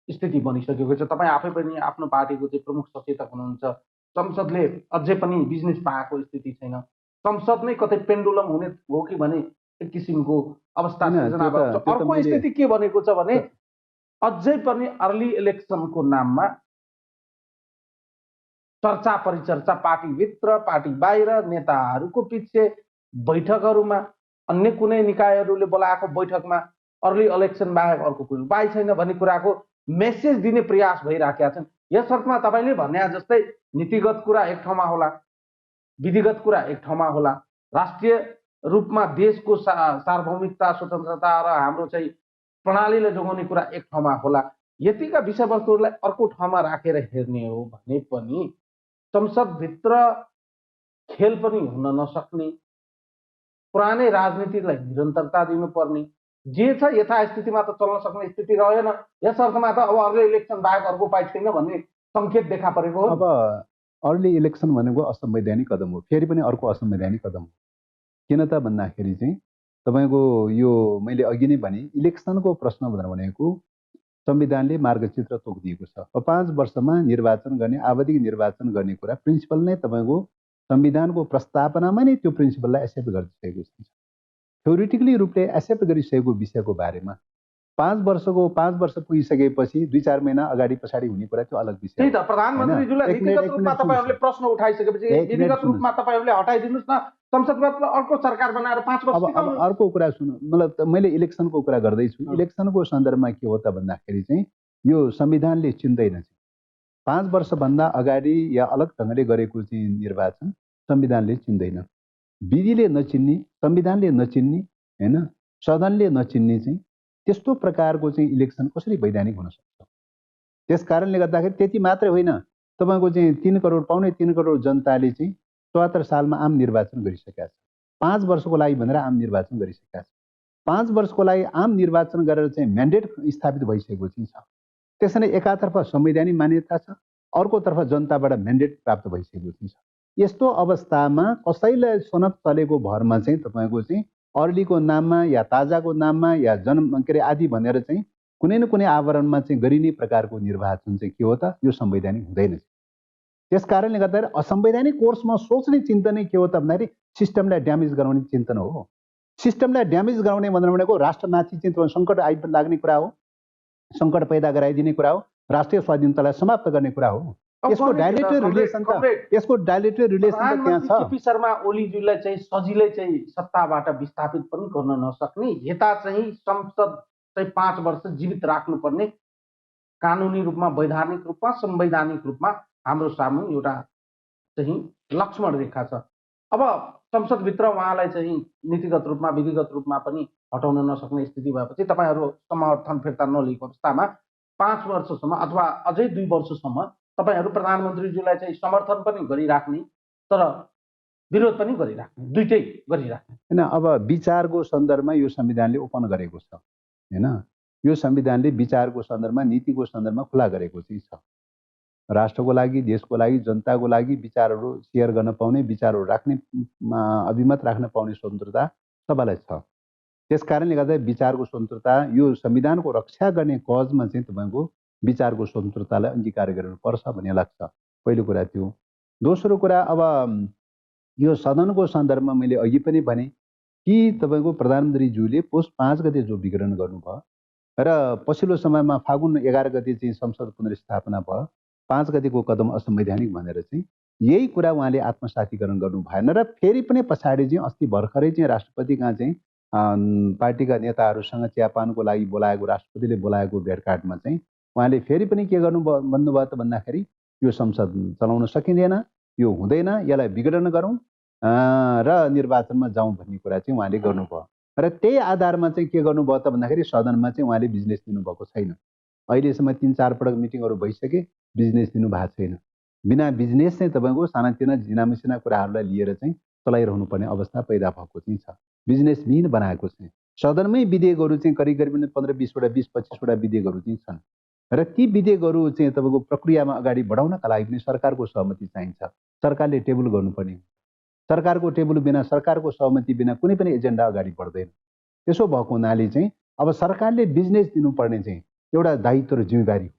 स्थिति बनिसकेको छ। तपाईँ आफै पनि आफ्नो पार्टीको चाहिँ प्रमुख सचेतक हुनुहुन्छ। संसदले अझै पनि बिजनेस पाएको स्थिति छैन। संसद नै कतै पेन्डुलम हुने हो कि भने एक किसिमको अवस्था सिर्जना भएको छ। अर्को स्थिति के बनेको छ भने अझै पनि अर्ली इलेक्सनको नाममा चर्चा परिचर्चा पार्टीभित्र पार्टी बाहिर नेताहरूको पछि बैठकहरूमा अन्य कुनै निकायहरूले बोलाएको बैठकमा अर्ली इलेक्सन बाहेक अर्को कुनै उपाय छैन भन्ने कुराको मेसेज दिने प्रयास भइराखेका छन्। यस अर्थमा तपाईँले भने जस्तै नीतिगत कुरा एक ठाउँमा होला, विधिगत कुरा एक ठाउँमा होला, राष्ट्रिय रूपमा देशको सार्वभौमिकता स्वतन्त्रता र हाम्रो चाहिँ प्रणालीलाई जोगाउने कुरा एक ठाउँमा होला। यतिका विषयवस्तुहरूलाई अर्को ठाउँमा राखेर हेर्ने हो भने पनि संसदभित्र खेल पनि हुन नसक्ने, पुरानै राजनीतिलाई निरन्तरता दिनुपर्ने, जे छ यथास्थितिमा त चल्न सक्ने स्थिति रहेन। यस अर्थमा त अब अर्ली इलेक्सन बाहेक अर्को उपाय छैन भन्ने सङ्केत देखा परेको हो। अब अर्ली इलेक्सन भनेको असंवैधानिक कदम हो, फेरि पनि अर्को असंवैधानिक कदम हो। किन त भन्दाखेरि चाहिँ तपाईँको यो मैले अघि नै भने इलेक्सनको प्रश्न भनेको संविधानले मार्गचित्र तोकिदिएको छ। 5 वर्षमा निर्वाचन गर्ने, आवधिक निर्वाचन गर्ने कुरा प्रिन्सिपल नै तपाईँको संविधानको प्रस्तावनामा नै त्यो प्रिन्सिपललाई एक्सेप्ट गरिसकेको छ। थ्योरिटिकली रूपले एक्सेप्ट गरिसकेको विषयको बारेमा 5 वर्ष पुगिसकेपछि 2-4 महिना अगाडि पछाडि हुने कुरा त्यो अलग विषय हो। त्यही त प्रधानमन्त्रीज्यूलाई नीतिगत रूपमा तपाईँहरूले प्रश्न उठाइसकेपछि विधिगत रूपमा तपाईँहरूले हटाइदिनुहोस् न, संसदबाट अर्को सरकार बनाएर 5 वर्ष अब अर्को कुरा सुन्नु, मतलब मैले इलेक्सनको कुरा गर्दैछु। इलेक्सनको सन्दर्भमा के हो त भन्दाखेरि चाहिँ यो संविधानले चिन्दैन। 5 वर्षभन्दा अगाडि या अलग ढङ्गले गरेको चाहिँ निर्वाचन संविधानले चिन्दैन। विधिले नचिन्ने, संविधानले नचिन्ने हैन, सदनले नचिन्ने चाहिँ त्यस्तो प्रकारको चाहिँ इलेक्सन कसरी वैधानिक हुन सक्छ? त्यस कारणले गर्दाखेरि त्यति मात्रै होइन, तपाईँको चाहिँ 3 करोड 3.5 करोड जनताले चाहिँ 74 सालमा आम निर्वाचन गरिसकेका छ। 5 वर्षको लागि भनेर आम निर्वाचन गरिसकेका छ। 5 वर्षको लागि आम निर्वाचन गरेर चाहिँ म्यान्डेट स्थापित भइसकेको चाहिँ छ। त्यसैले एकातर्फ संवैधानिक मान्यता छ, अर्कोतर्फ जनताबाट म्यान्डेट प्राप्त भइसकेको चाहिँ छ। यस्तो अवस्थामा कसैलाई सनक चलेको भरमा चाहिँ तपाईँको चाहिँ अर्लीको नाममा या ताजाको नाममा या आदि भनेर चाहिँ कुनै न कुनै आवरणमा चाहिँ गरिने प्रकारको निर्वाचन चाहिँ के हो त? यो संवैधानिक हुँदैन। त्यस कारणले गर्दाखेरि असंवैधानिक कोर्समा सोच्ने चिन्तनै के हो त भन्दाखेरि सिस्टमलाई ड्यामेज गराउने चिन्तन हो। सिस्टमलाई ड्यामेज गराउने भनेको राष्ट्रमाथि चाहिँ सङ्कट लाग्ने कुरा हो, सङ्कट पैदा गराइदिने कुरा हो, राष्ट्रिय स्वाधीनतालाई समाप्त गर्ने कुरा हो। यसको डाइलेक्टेड रिलेसन त त्यहाँ छ। केपी शर्मा ओलीज्यूलाई चाहिँ सजिलै चाहिँ सत्ताबाट विस्थापित पनि गर्न नसक्ने, यता चाहिँ संसद चाहिँ 5 वर्ष जीवित राख्नुपर्ने कानुनी रूपमा, वैधानिक रूपमा, संवैधानिक रूपमा हाम्रो सामु एउटा चाहिँ लक्ष्मण रेखा छ। अब संसदभित्र उहाँलाई चाहिँ नीतिगत रूपमा, विधिगत रूपमा पनि हटाउन नसक्ने स्थिति भएपछि तपाईँहरू समर्थन फिर्ता नलिएको अवस्थामा 5 वर्षसम्म अथवा अझै 2 वर्षसम्म तपाईँहरू प्रधानमन्त्रीज्यूलाई चाहिँ समर्थन पनि गरिराख्ने तर विरोध पनि गरिराख्ने, दुईटै गरिराख्ने हैन। अब विचारको सन्दर्भमा यो संविधानले ओपन गरेको छ हैन। यो संविधानले विचारको सन्दर्भमा, नीतिको सन्दर्भमा खुला गरेको चाहिँ छ। राष्ट्रको लागि, देशको लागि, जनताको लागि विचारहरू सेयर गर्न पाउने, विचारहरू राख्ने, अभिमत राख्न पाउने स्वतन्त्रता सबैलाई छ। त्यस कारणले गर्दा विचारको स्वतन्त्रता यो संविधानको रक्षा गर्ने कजमा चाहिँ तपाईँको विचारको स्वतन्त्रतालाई अङ्गीकार गर्नुपर्छ भन्ने लाग्छ। पहिलो कुरा त्यो। दोस्रो कुरा, अब यो सदनको सन्दर्भमा मैले अघि पनि भने कि तपाईँको प्रधानमन्त्रीज्यूले पुस 5 गते जो विवरण गर्नुभयो र पछिल्लो समयमा फागुन 11 गते चाहिँ संसद पुनर्स्थापना भयो, 5 गतिको कदम असंवैधानिक भनेर चाहिँ यही कुरा उहाँले आत्मसातीकरण गर्नु भएन र फेरि पनि पछाडि चाहिँ अस्ति भर्खरै चाहिँ राष्ट्रपति कहाँ चाहिँ पार्टीका नेताहरूसँग चियापानको लागि बोलाएको राष्ट्रपतिले बोलाएको भेटघाटमा चाहिँ उहाँले फेरि पनि के भन्नुभयो त भन्दाखेरि यो संसद चलाउन सकिँदैन, यो हुँदैन, यसलाई विघटन गरौँ र निर्वाचनमा जाउँ भन्ने कुरा चाहिँ उहाँले गर्नुभयो र त्यही आधारमा चाहिँ के गर्नुभयो त भन्दाखेरि सदनमा चाहिँ उहाँले बिजनेस दिनुभएको छैन। अहिलेसम्म 3-4 पटक मिटिङहरू भइसके बिजनेस दिनु भएको छैन। बिना बिजनेस चाहिँ तपाईँको सानातिना झिनामिसिना कुराहरूलाई लिएर चाहिँ चलाइरहनु पर्ने अवस्था पैदा भएको चाहिँ छ। बिजनेसविहीन बनाएको चाहिँ सदनमै विधेयकहरू चाहिँ करिब 15-20वटा 20-25वटा विधेयकहरू चाहिँ छन् र ती विधेयकहरू चाहिँ तपाईँको प्रक्रियामा अगाडि बढाउनका लागि पनि सरकारको सहमति चाहिन्छ। सरकारले टेबल गर्नुपर्ने हुन्छ। सरकारको टेबल बिना, सरकारको सहमति बिना कुनै पनि एजेन्डा अगाडि बढ्दैन। त्यसो भएको हुनाले चाहिँ अब सरकारले बिजनेस दिनुपर्ने चाहिँ एउटा दायित्व र जिम्मेवारी हो।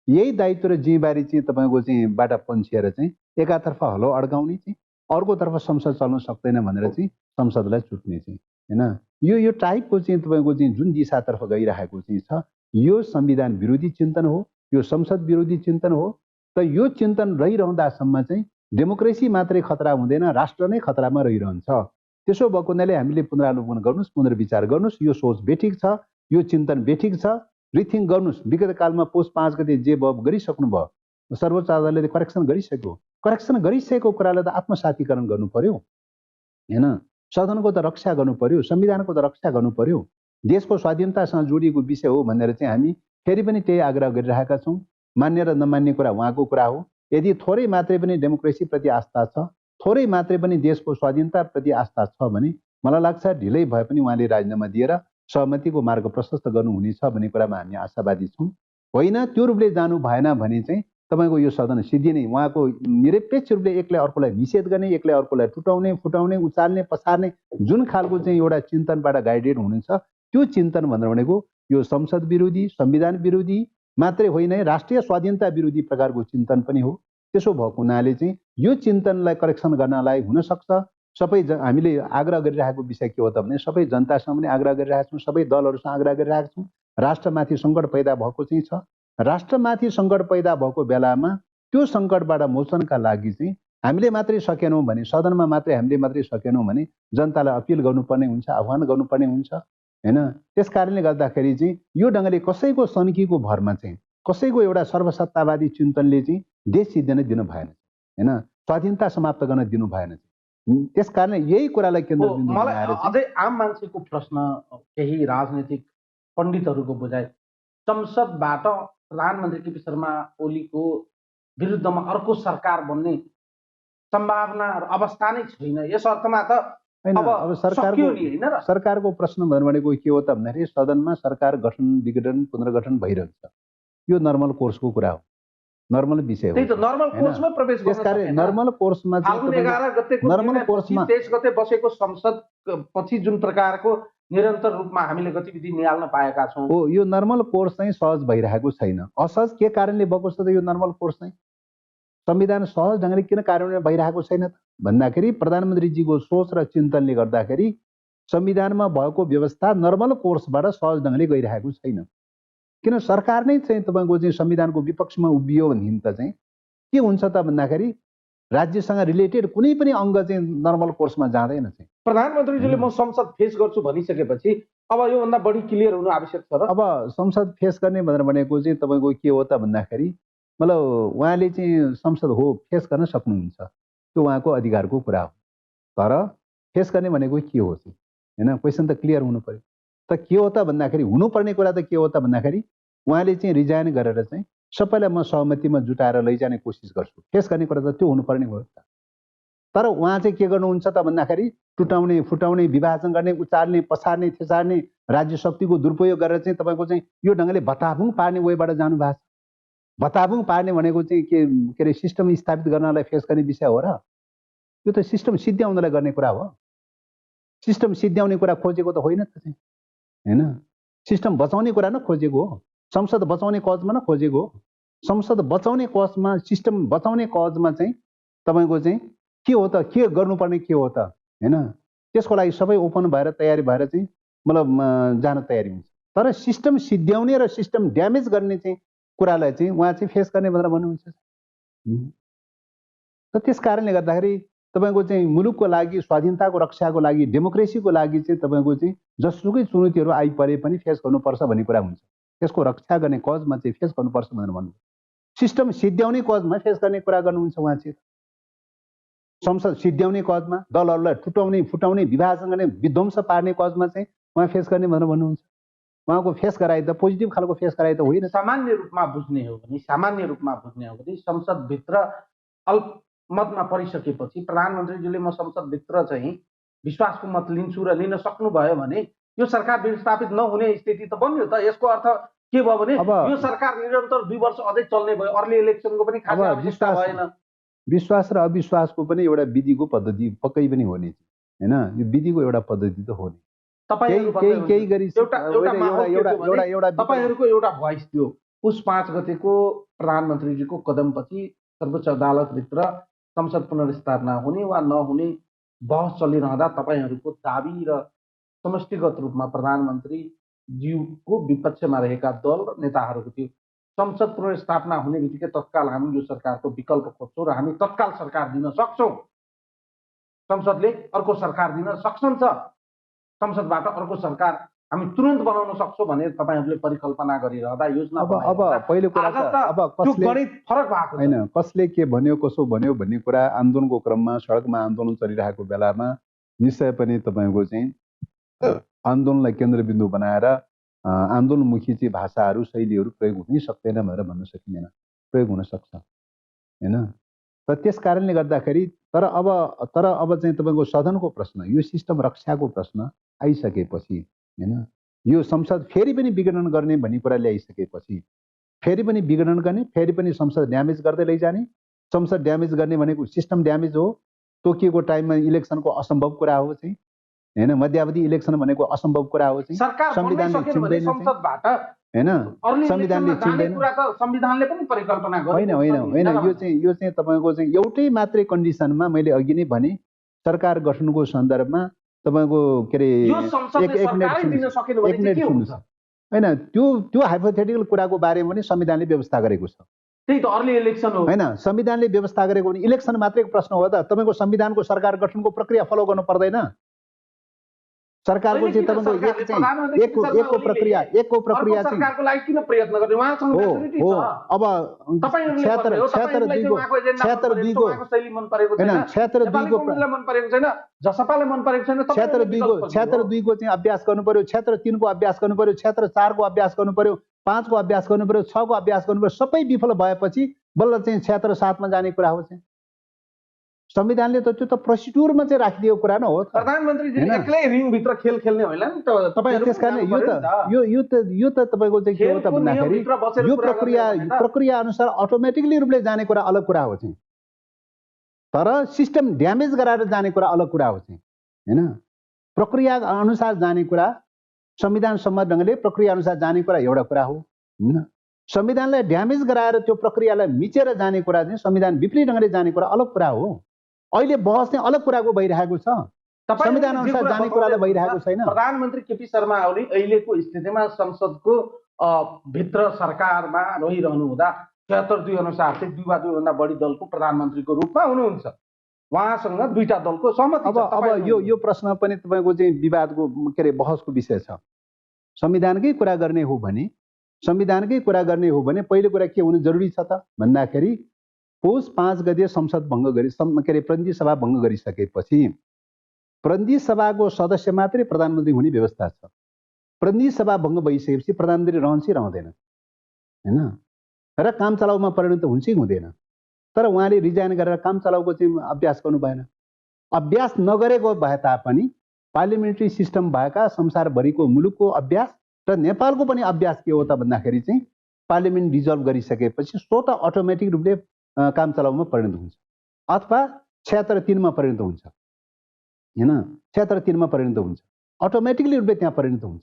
यही दायित्व र जिम्मेवारी चाहिँ तपाईँको चाहिँ बाटा पन्छिएर चाहिँ एकातर्फ हलो अड्काउने चाहिँ अर्कोतर्फ संसद चल्न सक्दैन भनेर चाहिँ संसदलाई छुट्ने चाहिँ होइन, यो टाइपको चाहिँ तपाईँको चाहिँ जुन दिशातर्फ गइरहेको चाहिँ छ, यो संविधान विरोधी चिन्तन हो, यो संसद विरोधी चिन्तन हो। त यो चिन्तन रहिरहँदासम्म चाहिँ डेमोक्रेसी मात्रै खतरा हुँदैन, राष्ट्र नै खतरामा रहिरहन्छ। त्यसो भएको हुनाले हामीले पुनरावलोकन गर्नुहोस्, पुनर्विचार गर्नुहोस्। यो सोच बेठिक छ, यो चिन्तन बेठिक छ, रिथिङ गर्नुहोस्। विगत कालमा पौष 5 गते जे गरिसक्नु भयो, सर्वोच्च अदालतले करेक्सन गरिसक्यो। करेक्सन गरिसकेको कुरालाई त आत्मसातीकरण गर्नु पर्यो होइन, सदनको त रक्षा गर्नु पर्यो, संविधानको त रक्षा गर्नु पर्यो। देशको स्वाधीनतासँग जोडिएको विषय हो भनेर चाहिँ हामी फेरि पनि त्यही आग्रह गरिरहेका छौँ। मान्य र नमान्ने कुरा उहाँको कुरा हो। यदि थोरै मात्रै पनि डेमोक्रेसीप्रति आस्था छ, थोरै मात्रै पनि देशको स्वाधीनताप्रति आस्था छ भने मलाई लाग्छ ढिलै भए पनि उहाँले राजीनामा दिएर सहमतिको मार्ग प्रशस्त गर्नुहुनेछ भन्ने कुरामा हामी आशावादी छौँ। होइन त्यो रूपले जानु भएन भने चाहिँ तपाईँको यो सदन सिद्धिने, उहाँको निरपेक्ष रूपले एकलाई अर्कोलाई निषेध गर्ने, एकलाई अर्कोलाई टुटाउने, फुटाउने, उचाल्ने, पसार्ने जुन खालको चाहिँ एउटा चिन्तनबाट गाइडेड हुनुहुन्छ, त्यो चिन्तन भनेको यो संसद विरोधी, संविधान विरोधी मात्रै होइन, राष्ट्रिय स्वाधीनता विरोधी प्रकारको चिन्तन पनि हो। त्यसो भएको हुनाले चाहिँ यो चिन्तनलाई करेक्सन गर्नलाई हुनसक्छ। सबै हामीले आग्रह गरिरहेको विषय के हो त भने सबै जनतासँग पनि आग्रह गरिरहेका छौँ, सबै दलहरूसँग आग्रह गरिरहेका छौँ। राष्ट्रमाथि सङ्कट पैदा भएको चाहिँ छ। राष्ट्रमाथि सङ्कट पैदा भएको बेलामा त्यो सङ्कटबाट मोचनका लागि चाहिँ हामीले मात्रै सकेनौँ भने, सदनमा मात्रै हामीले मात्रै सकेनौँ भने जनतालाई अपिल गर्नुपर्ने हुन्छ, आह्वान गर्नुपर्ने हुन्छ होइन। त्यस कारणले गर्दाखेरि चाहिँ यो ढङ्गले कसैको सन्कीको भरमा चाहिँ, कसैको एउटा सर्वसत्तावादी चिन्तनले चाहिँ देश सिद्धिन दिनु भएन होइन, स्वाधीनता समाप्त गर्न दिनु भएन। त्यस कारण यही कुरालाई केन्द्रबिन्दु बनाएर अझै आम मान्छेको प्रश्न, केही राजनीतिक पण्डितहरूको बुझाइ, संसदबाट प्रधानमन्त्री केपी शर्मा ओलीको विरुद्धमा अर्को सरकार बन्ने सम्भावना अवस्था नै छैन। यस अर्थमा त अब सरकारको प्रश्न भनेको के हो त भन्दाखेरि सदनमा सरकार गठन, विघटन, पुनर्गठन भइरहन्छ। यो नर्मल कोर्सको कुरा हो, नर्मल विषय हो। त्यही त नर्मल कोर्समा प्रवेश गर्न सकेन। नर्मल कोर्समा फाल्गुन 11 गतेको नर्मल कोर्समा 23 गते बसेको संसद पछि जुन प्रकारको निरन्तर रूपमा हामीले गतिविधि निहाल्न पाएका छौँ, हो यो नर्मल कोर्स चाहिँ सहज भइरहेको छैन। असहज के कारणले भएको छ त यो नर्मल कोर्स चाहिँ? संविधान सहज ढङ्गले किन कार्यान्वयन भइरहेको छैन त भन्दाखेरि प्रधानमन्त्रीजीको सोच र चिन्तनले गर्दाखेरि संविधानमा भएको व्यवस्था नर्मल कोर्सबाट सहज ढङ्गले गइरहेको छैन। किन सरकार नै चाहिँ तपाईँको चाहिँ संविधानको विपक्षमा उभियो भने त चाहिँ के हुन्छ त भन्दाखेरि राज्यसँग रिलेटेड कुनै पनि अङ्ग चाहिँ नर्मल कोर्समा जाँदैन चाहिँ। प्रधानमन्त्रीजीले म संसद फेस गर्छु भनिसकेपछि अब योभन्दा बढी क्लियर हुनु आवश्यक छ र? अब संसद फेस गर्ने भनेको चाहिँ तपाईँको के हो त भन्दाखेरि मतलब उहाँले चाहिँ संसद हो फेस गर्न सक्नुहुन्छ, त्यो उहाँको अधिकारको कुरा हो। तर फेस गर्ने भनेको के हो चाहिँ होइन, क्वेसन त क्लियर हुनु पर्यो। त के हो त भन्दाखेरि हुनुपर्ने कुरा त के हो त भन्दाखेरि उहाँले चाहिँ रिजाइन गरेर चाहिँ सबैलाई म सहमतिमा जुटाएर लैजाने कोसिस गर्छु, फेस गर्ने कुरा त त्यो हुनुपर्ने हो त। तर उहाँ चाहिँ के गर्नुहुन्छ त भन्दाखेरि टुटाउने, फुटाउने, विभाजन गर्ने, उचाल्ने, पसार्ने, थेसार्ने, राज्य शक्तिको दुरुपयोग गरेर चाहिँ तपाईँको चाहिँ यो ढङ्गले भताभुङ पार्ने वेबाट जानु भएको छ। भताभुङ पार्ने भनेको चाहिँ के अरे सिस्टम स्थापित गर्नलाई फेस गर्ने विषय हो र? यो त सिस्टम सिद्ध्याउनलाई गर्ने कुरा हो। सिस्टम सिद्ध्याउने कुरा खोजेको त होइन त चाहिँ होइन, सिस्टम बचाउने कुरा न खोजेको हो, संसद बचाउने कजमा न खोजेको हो। संसद बचाउने कजमा, सिस्टम बचाउने कजमा चाहिँ तपाईँको चाहिँ के हो त, के गर्नुपर्ने के हो त होइन, त्यसको लागि सबै ओपन भएर तयारी भएर चाहिँ मतलब जान तयारी हुन्छ। तर सिस्टम सिद्ध्याउने र सिस्टम ड्यामेज गर्ने चाहिँ कुरालाई चाहिँ उहाँ चाहिँ फेस गर्ने भनेर भन्नुहुन्छ। त त्यस कारणले गर्दाखेरि तपाईँको चाहिँ मुलुकको लागि, स्वाधीनताको रक्षाको लागि, डेमोक्रेसीको लागि चाहिँ तपाईँको चाहिँ जसुकै चुनौतीहरू आइपरे पनि फेस गर्नुपर्छ भन्ने कुरा हुन्छ। त्यसको रक्षा गर्ने कजमा चाहिँ फेस गर्नुपर्छ भनेर भन्नुहुन्छ। सिस्टम सिद्ध्याउने कजमा फेस गर्ने कुरा गर्नुहुन्छ उहाँ चाहिँ। संसद सिद्ध्याउने कजमा, दलहरूलाई टुटाउने, फुटाउने, विभाजन गर्ने, विध्वंस पार्ने कजमा चाहिँ उहाँ फेस गर्ने भनेर भन्नुहुन्छ। उहाँको फेस गराइ त पोजिटिभ खालको फेस गराइ त होइन। सामान्य रूपमा बुझ्ने हो भने संसदभित्र अल्पमतमा परिसकेपछि प्रधानमन्त्रीजीले म संसदभित्र चाहिँ विश्वासको मत लिन्छु र लिन सक्नुभयो भने यो सरकार विस्थापित नहुने स्थिति त बन्यो त। यसको अर्थ के भयो भने यो सरकार निरन्तर 2 वर्ष अझै चल्ने भयो। अर्ली इलेक्सनको पनि खासै आवश्यकता भएन। विश्वास र अविश्वासको पनि एउटा विधिको पद्धति पक्कै पनि हो नि हैन। यो विधिको एउटा पद्धति त हो नि। केही गरी तपाईहरुको एउटा भोइस थियो पुस 5 गतेको प्रधानमन्त्रीजीको कदमपछि सर्वोच्च अदालतभित्र संसद पुनर्स्थापना हुने वा नहुने बहस चलिरहँदा तपाईहरुको दाबी र समष्टिगत रूपमा प्रधानमन्त्री ज्यूको विपक्षमा रहेका दल र नेताहरूको थियो संसद पुनर्स्थापना हुने बित्तिकै तत्काल हामी यो सरकारको विकल्प खोज्छौं र हामी तत्काल सरकार दिन सक्छौं। संसदले अर्को सरकार दिन सक्छन्छ। संसदबाट अर्को सरकार हामी तुरुन्त बनाउन सक्छौं भनेर तपाईहरुले परिकल्पना गरिरहँदा योजना अब पहिलो कुरा त अब कसले गणित फरक भएको हैन, कसले के भन्यो कसो भन्यो भन्ने कुरा आन्दोलनको क्रममा सडकमा आन्दोलन चलिरहेको बेलामा निश्चय पनि तपाईको चाहिँ आन्दोलनलाई केन्द्रबिन्दु बनाएर आन्दोलनमुखी चाहिँ भाषाहरू शैलीहरू प्रयोग हुनै सक्दैन भनेर भन्न सकिँदैन। प्रयोग हुन सक्छ हैन। त त्यस कारणले गर्दाखेरि तर अब चाहिँ तपाईको सदनको प्रश्न, यो सिस्टम रक्षाको प्रश्न आइसकेपछि हैन, यो संसद फेरि पनि विघटन गर्ने भन्ने कुरा ल्याइसकेपछि फेरि पनि विघटन गर्ने, फेरि पनि संसद ड्यामेज गर्दै लैजाने, संसद ड्यामेज गर्ने भनेको सिस्टम ड्यामेज हो। तोकिएको टाइममा इलेक्सनको असम्भव कुरा हो चाहिँ हैन। मध्यावधि इलेक्सन भनेको असम्भव कुरा हो चाहिँ संविधानले छिन्दैन संसदबाट हैन। संविधानले छिन्दैन कुरा त संविधानले पनि परिकल्पना गरेको होइन। यो चाहिँ तपाईको चाहिँ एउटै मात्रै कन्डिसनमा मैले अघि नै भने सरकार गठनको सन्दर्भमा तपाईको के रे एक मिनेट सुन्नुस् हैन। त्यो हाइपोथेटिकल कुराको बारेमा पनि संविधानले व्यवस्था गरेको छ। त्यही त अर्ली इलेक्सन हो हैन। संविधानले व्यवस्था गरेको भने इलेक्सन मात्रै प्रश्न हो त। तपाईको संविधानको सरकार गठनको प्रक्रिया फलो गर्नु पर्दैन। सरकारको चाहिँ तपाईको एकको प्रक्रिया चाहिँ सरकारको लागि किन प्रयत्न गर्ने? उहाँसँग मेजोरिटी छ। अब 76 को शैली मन परेको छैन, 76 को मन परेको छैन, जसपाले मन परेको छैन। 76 को चाहिँ अभ्यास गर्नु पर्यो, 73 को अभ्यास गर्नु पर्यो, 74 को अभ्यास गर्नु पर्यो, 5 को अभ्यास गर्नु पर्यो, 6 को अभ्यास गर्नु पर्यो। सबै विफल भएपछि बल्ल चाहिँ 76 मा जाने कुरा हो चाहिँ। संविधानले त त्यो त प्रोसिड्युरमा चाहिँ राखिदिएको कुरा न हो। प्रधानमन्त्रीजी एक्लै रिङ भित्र खेल खेल्ने होइन नि त तपाईहरु। त्यसकारण यो त तपाईको चाहिँ के हो त भन्दाखेरि यो प्रक्रिया अनुसार अटोमेटिकली रूपले जाने कुरा अलग कुरा हो चाहिँ। तर सिस्टम ड्यामेज गराएर जाने कुरा अलग कुरा हो चाहिँ हैन। प्रक्रिया अनुसार जाने कुरा, संविधान सम्मत ढंगले प्रक्रिया अनुसार जाने कुरा एउटा कुरा हो हैन। संविधानलाई ड्यामेज गराएर त्यो प्रक्रियालाई मिचेर जाने कुरा चाहिँ संविधान विपरीत ढंगले जाने कुरा अलग कुरा हो। अहिले बहस चाहिँ अलग कुराको भइरहेको छ, संविधान अनुसार जाने कुराले भइरहेको छैन। प्रधानमन्त्री केपी शर्मा ओली अहिलेको स्थितिमा संसदको भित्र सरकारमा रहिरहनु हुँदा 76 अनुसार चाहिँ 2 वा 2 भन्दा बढी दलको प्रधानमन्त्रीको रूपमा हुनुहुन्छ। उहाँसँग दुईटा दलको सहमति छ। अब यो प्रश्न पनि तपाईको चाहिँ विवादको के रे बहसको विषय छ। संविधानकै कुरा गर्ने हो भने पहिलो कुरा के हुनु जरुरी छ त भन्दाखेरि पुस 5 गते संसद भङ्ग गरी के रे प्रतिनिधि सभा भङ्ग गरिसकेपछि प्रतिनिधि सभाको सदस्य मात्रै प्रधानमन्त्री हुने व्यवस्था छ। प्रतिनिधि सभा भङ्ग भइसकेपछि प्रधानमन्त्री रहन्छ कि रहँदैन हैन, र काम चलाउमा परिणत हुन्छ कि हुँदैन। तर उहाँले रिजाइन गरेर काम चलाउको चाहिँ अभ्यास गर्नु भएन। अभ्यास नगरेको भए तापनि पार्लियामेन्ट्री सिस्टम भएका संसारभरिको मुलुकको अभ्यास र नेपालको पनि अभ्यास के हो त भन्दाखेरि चाहिँ पार्लियामेन्ट डिजल्भ गरिसकेपछि स्वत अटोमेटिक रूपले काम चलाउमा परिणत हुन्छ अथवा 76 मा परिणत हुन्छ हैन। 76 मा परिणत हुन्छ, अटोमेटिकली रूपले त्यहाँ परिणत हुन्छ।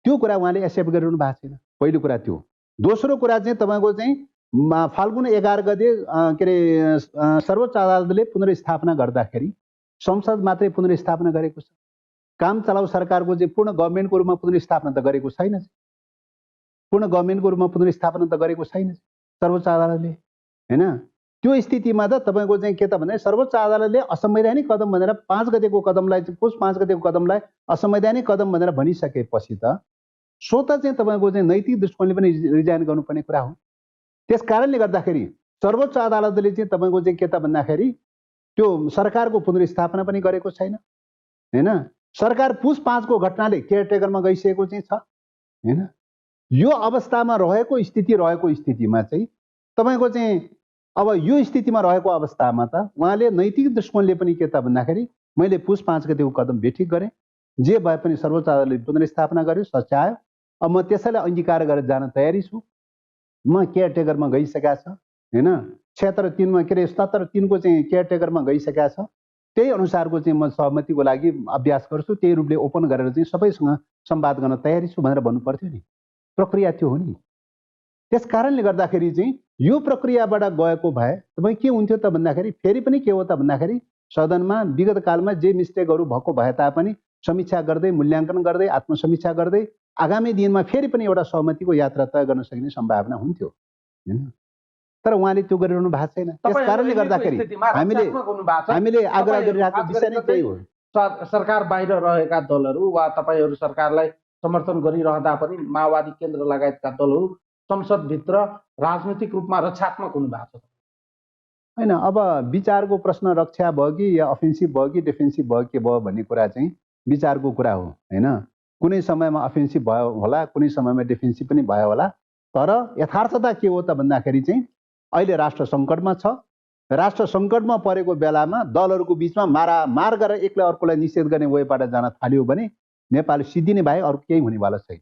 त्यो कुरा उहाँले एक्सेप्ट गरिरहनु भएको छैन। पहिलो कुरा त्यो। दोस्रो कुरा चाहिँ तपाईको चाहिँ फाल्गुन 11 गते के रे सर्वोच्च अदालतले पुनर्स्थापना गर्दाखेरि संसद मात्रै पुनर्स्थापना गरेको छ। काम चलाउ सरकारको चाहिँ पूर्ण गभर्नमेन्टको रूपमा पुनर्स्थापना त गरेको छैन। पूर्ण गभर्नमेन्टको रूपमा पुनर्स्थापना त गरेको छैन सर्वोच्च अदालतले हैन। त्यो स्थितिमा त तपाईँको चाहिँ के त भने सर्वोच्च अदालतले असंवैधानिक कदम भनेर 5 गतेको कदमलाई पुस 5 गतेको कदमलाई असंवैधानिक कदम भनेर भनिसकेपछि त स्वतः चाहिँ तपाईँको चाहिँ नैतिक दृष्टिकोणले पनि रिजाइन गर्नुपर्ने कुरा हो। त्यस कारणले गर्दाखेरि सर्वोच्च अदालतले चाहिँ तपाईँको चाहिँ के त भन्दाखेरि त्यो सरकारको पुनर्स्थापना पनि गरेको छैन हैन। सरकार पुस 5 को घटनाले केयरटेकरमा गइसकेको चाहिँ छ हैन। यो अवस्थामा रहेको स्थितिमा चाहिँ तपाईँको चाहिँ अब यो स्थितिमा रहेको अवस्थामा त उहाँले नैतिक दृष्टिकोणले पनि के त भन्दाखेरि मैले पुस 5 गतेको कदम बेठिक गरेँ, जे भए पनि सर्वोच्च अदालतले पुनर्स्थापना गर्यो, सच्यायो। अब म त्यसैलाई अंगीकार गरेर जान तयारी छु। म केयरटेकरमा गइसकेका छ हैन। 76-3 के अरे 77-3 को चाहिँ केयरटेकरमा गइसकेका छ। त्यही अनुसारको चाहिँ म सहमतिको लागि अभ्यास गर्छु, त्यही रूपले ओपन गरेर चाहिँ सबैसँग संवाद गर्न तयारी छु भनेर भन्नु पर्थ्यो नि। प्रक्रिया त्यो हो नि। त्यस कारणले गर्दाखेरि चाहिँ यो प्रक्रियाबाट गएको भए तपाईँ के हुन्थ्यो त भन्दाखेरि फेरि पनि के हो त भन्दाखेरि सदनमा विगत कालमा जे मिस्टेकहरू भएको भए तापनि समीक्षा गर्दै मूल्याङ्कन गर्दै आत्मसमीक्षा गर्दै आगामी दिनमा फेरि पनि एउटा सहमतिको यात्रा तय गर्न सकिने सम्भावना हुन्थ्यो हैन। तर उहाँले त्यो गरिरहनु भएको छैन। त्यस कारणले गर्दाखेरि हामीले आग्रह गरिरहेको विषय नै त्यही हो। सरकार बाहिर रहेका दलहरू वा तपाईहरू सरकारलाई समर्थन गरिरहँदा पनि माओवादी केन्द्र लगायतका दलहरू संसदभित्र राजनीतिक रूपमा रक्षात्मक हुनु भएको छ हैन। अब विचारको प्रश्न रक्षा भयो कि या अफेन्सिभ भयो कि डिफेन्सिभ भयो के भयो भन्ने कुरा चाहिँ विचारको कुरा हो हैन। कुनै समयमा अफेन्सिभ भयो होला, कुनै समयमा डिफेन्सिभ पनि भयो होला। तर यथार्थता के हो त भन्दाखेरि चाहिँ अहिले राष्ट्र सङ्कटमा छ। राष्ट्र सङ्कटमा परेको बेलामा दलहरूको बिचमा मारामार गरेर एकले अर्कोलाई निषेध गर्ने वेबाट जान थाल्यो भने नेपाल सिद्धिने बाहेक अरू केही हुनेवाला छैन।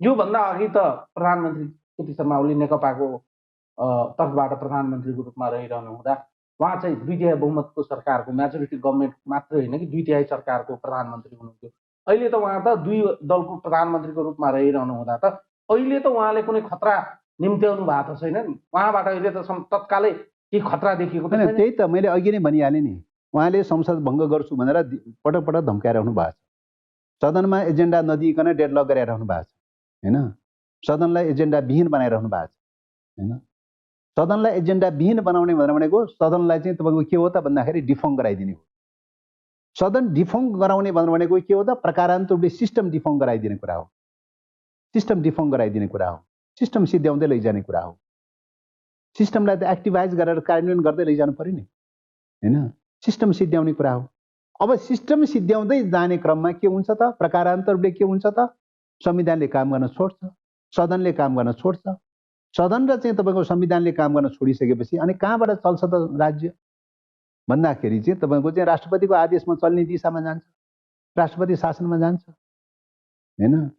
योभन्दा अघि त प्रधानमन्त्री केपी शर्मा ओली नेकपाको तर्फबाट प्रधानमन्त्रीको रूपमा रहिरहनु हुँदा उहाँ चाहिँ 2/3 बहुमतको सरकारको मेजोरिटी गभर्मेन्ट मात्रै होइन कि 2/3 सरकारको प्रधानमन्त्री हुनुहुन्थ्यो। अहिले त उहाँ त 2 दलको प्रधानमन्त्रीको रूपमा रहिरहनु हुँदा त अहिले त उहाँले कुनै खतरा निम्त्याउनु भएको त छैन नि। उहाँबाट अहिले त तत्कालै के खतरा देखिएको छैन। त्यही त मैले अघि नै भनिहालेँ नि। उहाँले संसद भङ्ग गर्छु भनेर पटक पटक धम्काइरहनु भएको छ। सदनमा एजेन्डा नदिइकन डेडलक गराइरहनु भएको छ हैन। सदनलाई एजेन्डा विहीन बनाइरहनु भएको छ हैन। सदनलाई एजेन्डा विहीन बनाउने भनेको सदनलाई चाहिँ तपाईँको के हो त भन्दाखेरि डिफङ गराइदिने हो। सदन डिफङ गराउने भनेको के हो त प्रकारान्तर रूपले सिस्टम डिफङ गराइदिने कुरा हो। सिस्टम डिफङ गराइदिने कुरा हो। सिस्टम सिद्ध्याउँदै लैजाने कुरा हो। सिस्टमलाई त एक्टिभाइज गरेर कार्यान्वयन गर्दै लैजानु पर्यो नि हैन। सिस्टम सिद्ध्याउने कुरा हो। अब सिस्टम सिद्ध्याउँदै जाने क्रममा के हुन्छ त प्रकारान्तर रूपले के हुन्छ त संविधानले काम गर्न छोड्छ, सदनले काम गर्न छोड्छ। सदन र चाहिँ तपाईँको संविधानले काम गर्न छोडिसकेपछि अनि कहाँबाट चल्छ त राज्य भन्दाखेरि चाहिँ तपाईँको चाहिँ राष्ट्रपतिको आदेशमा चल्ने दिशामा जान्छ, राष्ट्रपति शासनमा जान्छ हैन।